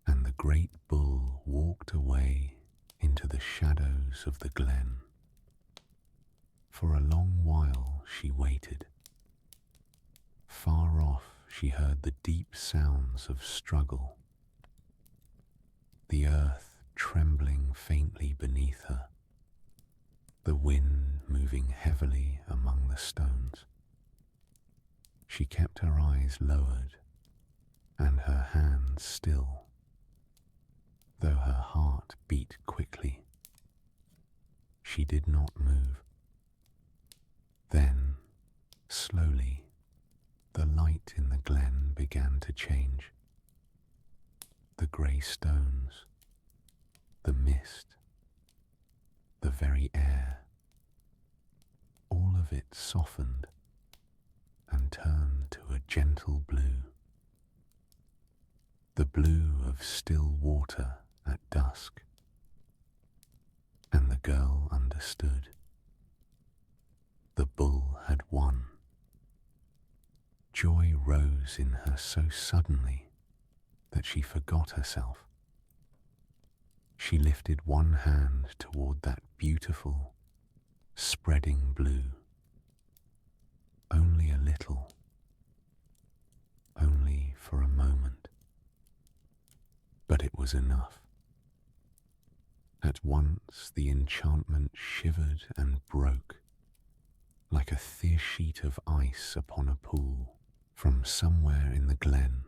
A: and the great bull walked away into the shadows of the glen. For a long while she waited. Far off she heard the deep sounds of struggle, the earth trembling faintly beneath her, the wind moving heavily among the stones. She kept her eyes lowered and her hands still, though her heart beat quickly. She did not move. Then, slowly, the light in the glen began to change. The grey stones, the mist, the very air, all of it softened and turned to a gentle blue, the blue of still water at dusk. And the girl understood. The bull had won. Joy rose in her so suddenly that she forgot herself. She lifted one hand toward that beautiful, spreading blue. Only a little, only for a moment. But it was enough. At once the enchantment shivered and broke, like a thin sheet of ice upon a pool. From somewhere in the glen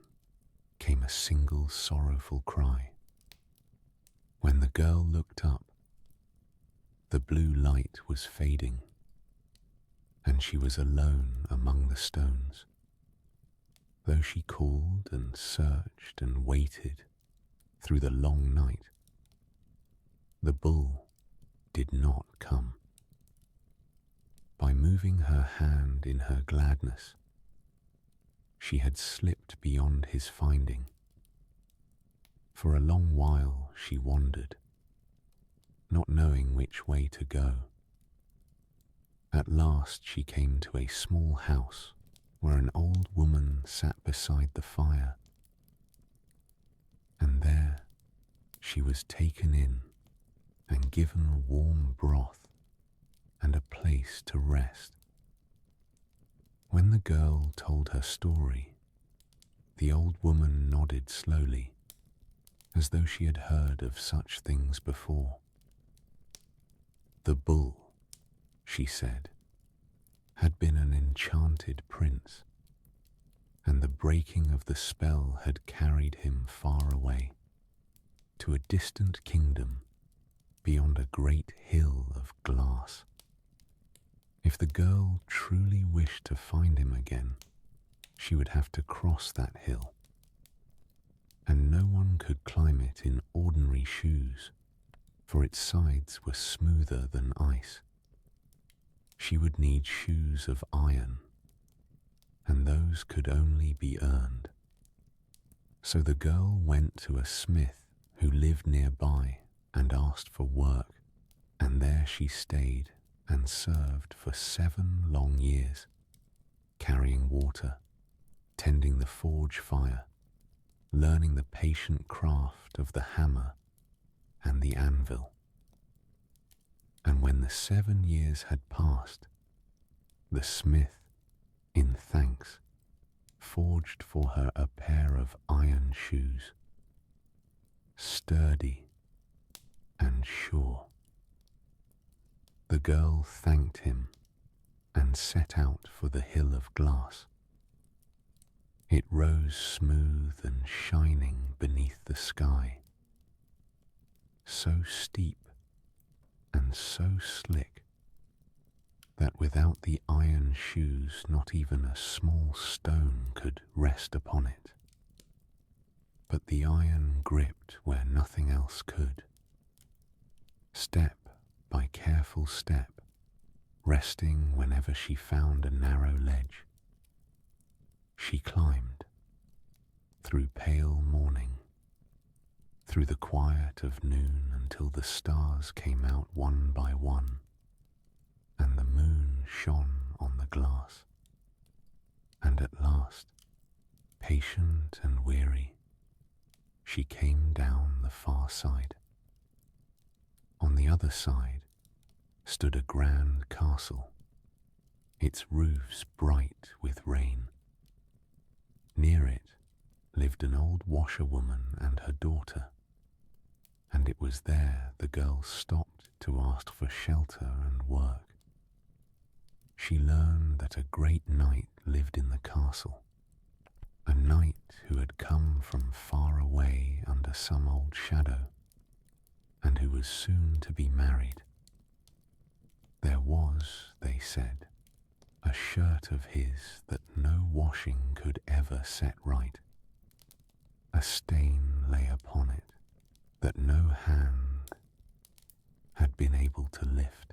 A: came a single sorrowful cry. When the girl looked up, the blue light was fading, and she was alone among the stones. Though she called and searched and waited through the long night, the bull did not come. By moving her hand in her gladness, she had slipped beyond his finding. For a long while she wandered, not knowing which way to go. At last she came to a small house where an old woman sat beside the fire, and there she was taken in and given warm broth and a place to rest. When the girl told her story, the old woman nodded slowly, as though she had heard of such things before. The bull, she said, had been an enchanted prince. and the breaking of the spell had carried him far away, to a distant kingdom beyond a great hill of glass. If the girl truly wished to find him again, she would have to cross that hill, and no one could climb it in ordinary shoes, for its sides were smoother than ice. She would need shoes of iron, and those could only be earned. So the girl went to a smith who lived nearby and asked for work, and there she stayed and served for 7 long years, carrying water, tending the forge fire, learning the patient craft of the hammer and the anvil. And when the 7 years had passed, the smith, in thanks, forged for her a pair of iron shoes, sturdy and sure. The girl thanked him and set out for the hill of glass. It rose smooth and shining beneath the sky, so steep and so slick that without the iron shoes not even a small stone could rest upon it. But the iron gripped where nothing else could, step by careful step, resting whenever she found a narrow ledge. She climbed, through pale morning, through the quiet of noon until the stars came out one by one, and the moon shone on the glass. And at last, patient and weary, she came down the far side. On the other side stood a grand castle, its roofs bright with rain. Near it lived an old washerwoman and her daughter, and it was there the girl stopped to ask for shelter and work. She learned that a great knight lived in the castle, a knight who had come from far away under some old shadow, and who was soon to be married. There was, they said, a shirt of his that no washing could ever set right. A stain lay upon it that no hand had been able to lift,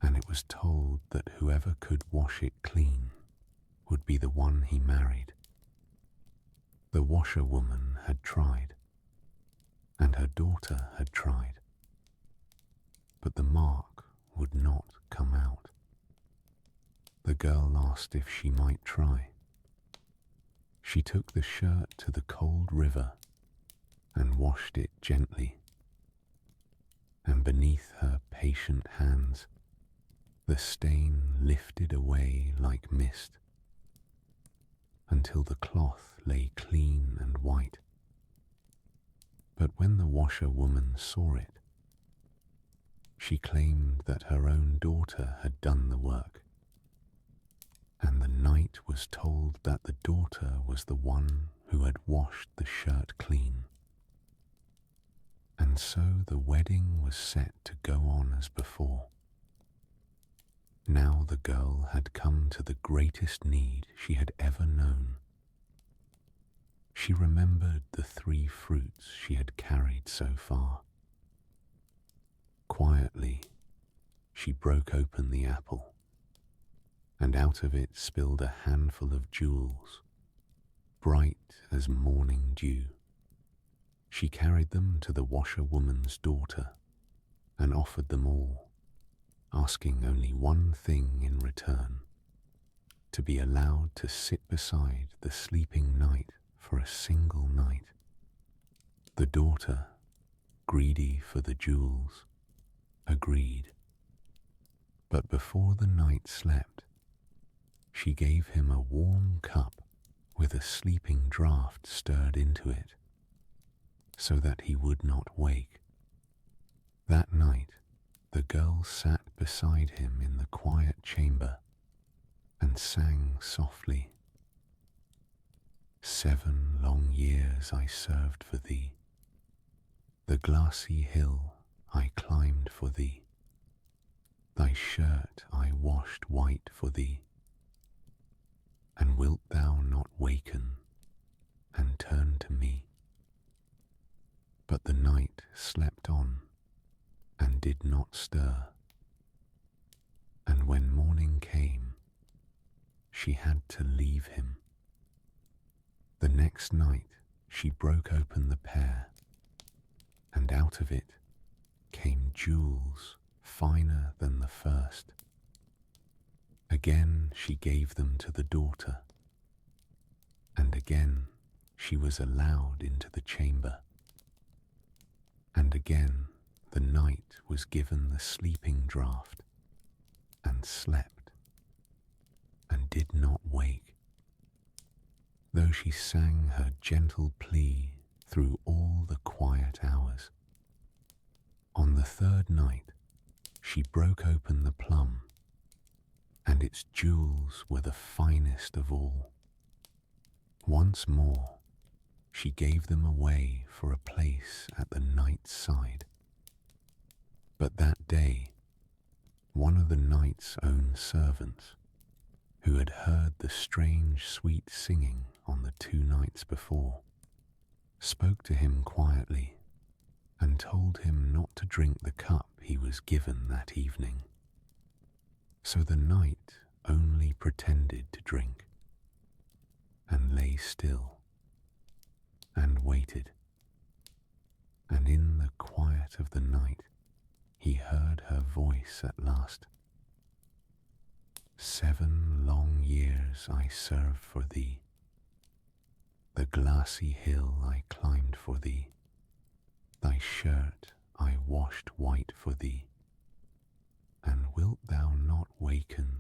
A: and it was told that whoever could wash it clean would be the one he married. The washerwoman had tried, and her daughter had tried, but the mark would not come out. The girl asked if she might try. She took the shirt to the cold river and washed it gently, and beneath her patient hands the stain lifted away like mist, until the cloth lay clean and white. But when the washerwoman saw it, she claimed that her own daughter had done the work, and the knight was told that the daughter was the one who had washed the shirt clean. And so the wedding was set to go on as before. Now the girl had come to the greatest need she had ever known. She remembered the 3 fruits she had carried so far. Quietly, she broke open the apple, and out of it spilled a handful of jewels, bright as morning dew. She carried them to the washerwoman's daughter and offered them all, asking only one thing in return: to be allowed to sit beside the sleeping knight for a single night. The daughter, greedy for the jewels, agreed. But before the knight slept, she gave him a warm cup with a sleeping draught stirred into it, so that he would not wake. That night, the girl sat beside him in the quiet chamber and sang softly 7 long years I served for thee, the glassy hill I climbed for thee, thy shirt I washed white for thee. And wilt thou not waken and turn to me? But the night slept on and did not stir, and when morning came, she had to leave him. The next night she broke open the pear, and out of it came jewels finer than the first. Again she gave them to the daughter, and again she was allowed into the chamber, and again the knight was given the sleeping draught, and slept, and did not wake, though she sang her gentle plea through all the quiet hours. On the third night she broke open the plum, and its jewels were the finest of all. Once more she gave them away for a place at the knight's side. But that day one of the knight's own servants, who had heard the strange sweet singing on the 2 nights before, spoke to him quietly and told him not to drink the cup he was given that evening. So the knight only pretended to drink, and lay still, and waited, and in the quiet of the night he heard her voice at last. 7 long years I served for thee, the glassy hill I climbed for thee, thy shirt I washed white for thee, and wilt thou not waken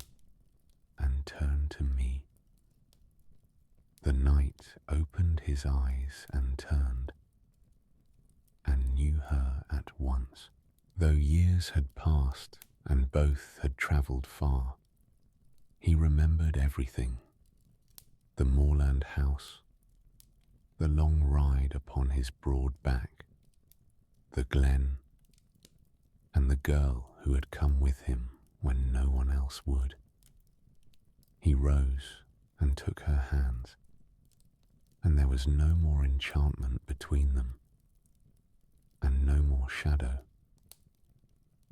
A: and turn to me? The knight opened his eyes and turned, and knew her at once. Though years had passed and both had travelled far, he remembered everything: the moorland house, the long ride upon his broad back, the glen, and the girl who had come with him when no one else would. He rose and took her hands, and there was no more enchantment between them, and no more shadow.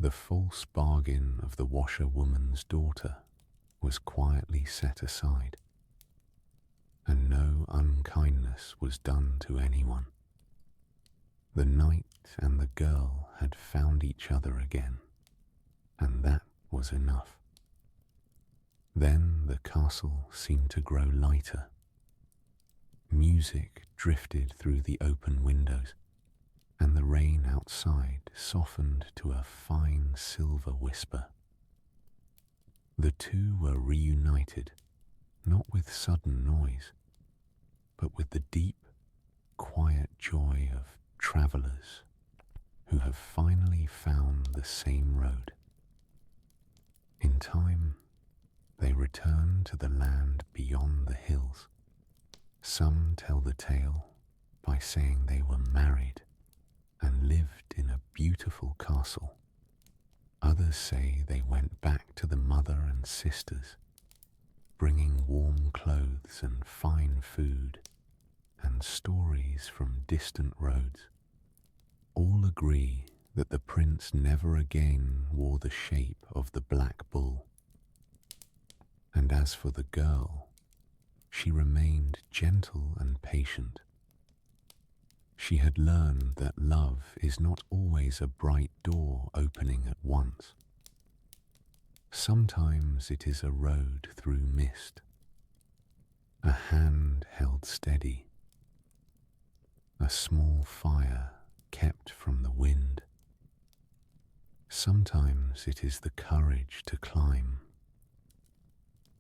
A: The false bargain of the washerwoman's daughter was quietly set aside, and no unkindness was done to anyone. The knight and the girl had found each other again, and that was enough. Then the castle seemed to grow lighter. Music drifted through the open windows, and the rain outside softened to a fine silver whisper. The two were reunited, not with sudden noise, but with the deep, quiet joy of travellers who have finally found the same road. In time, they return to the land beyond the hills. Some tell the tale by saying they were married and lived in a beautiful castle. Others say they went back to the mother and sisters, bringing warm clothes and fine food and stories from distant roads. All agree that the prince never again wore the shape of the Black Bull. And as for the girl, she remained gentle and patient. She had learned that love is not always a bright door opening at once. Sometimes it is a road through mist, a hand held steady, a small fire kept from the wind. Sometimes it is the courage to climb,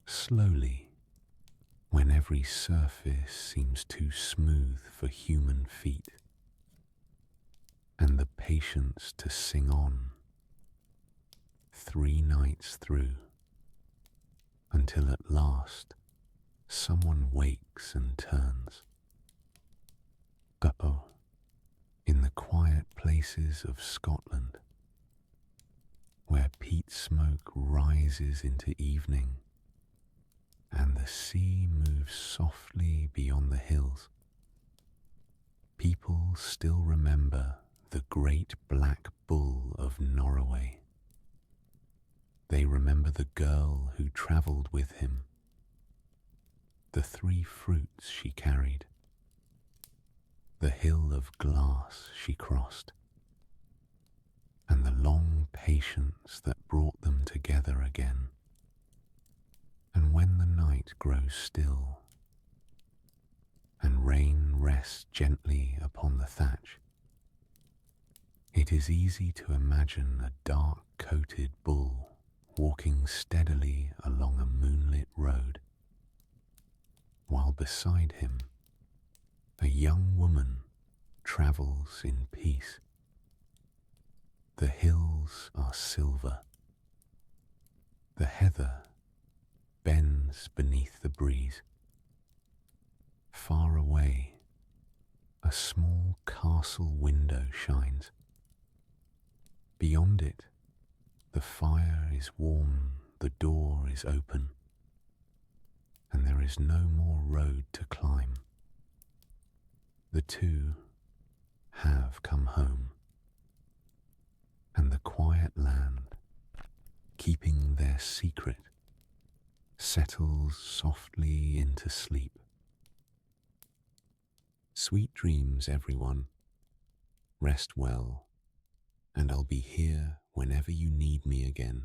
A: slowly, when every surface seems too smooth for human feet, and the patience to sing on 3 nights through, until at last someone wakes and turns. places of Scotland, where peat smoke rises into evening and the sea moves softly beyond the hills, people still remember the great Black Bull of Norroway. They remember the girl who travelled with him, the 3 fruits she carried, the hill of glass she crossed, and the long patience that brought them together again. And when the night grows still, and rain rests gently upon the thatch, it is easy to imagine a dark-coated bull walking steadily along a moonlit road, while beside him a young woman travels in peace. The hills are silver. The heather bends beneath the breeze. Far away, a small castle window shines. Beyond it, the fire is warm, the door is open, and there is no more road to climb. The 2 have come home, and the quiet land, keeping their secret, settles softly into sleep. Sweet dreams, everyone. Rest well, and I'll be here whenever you need me again.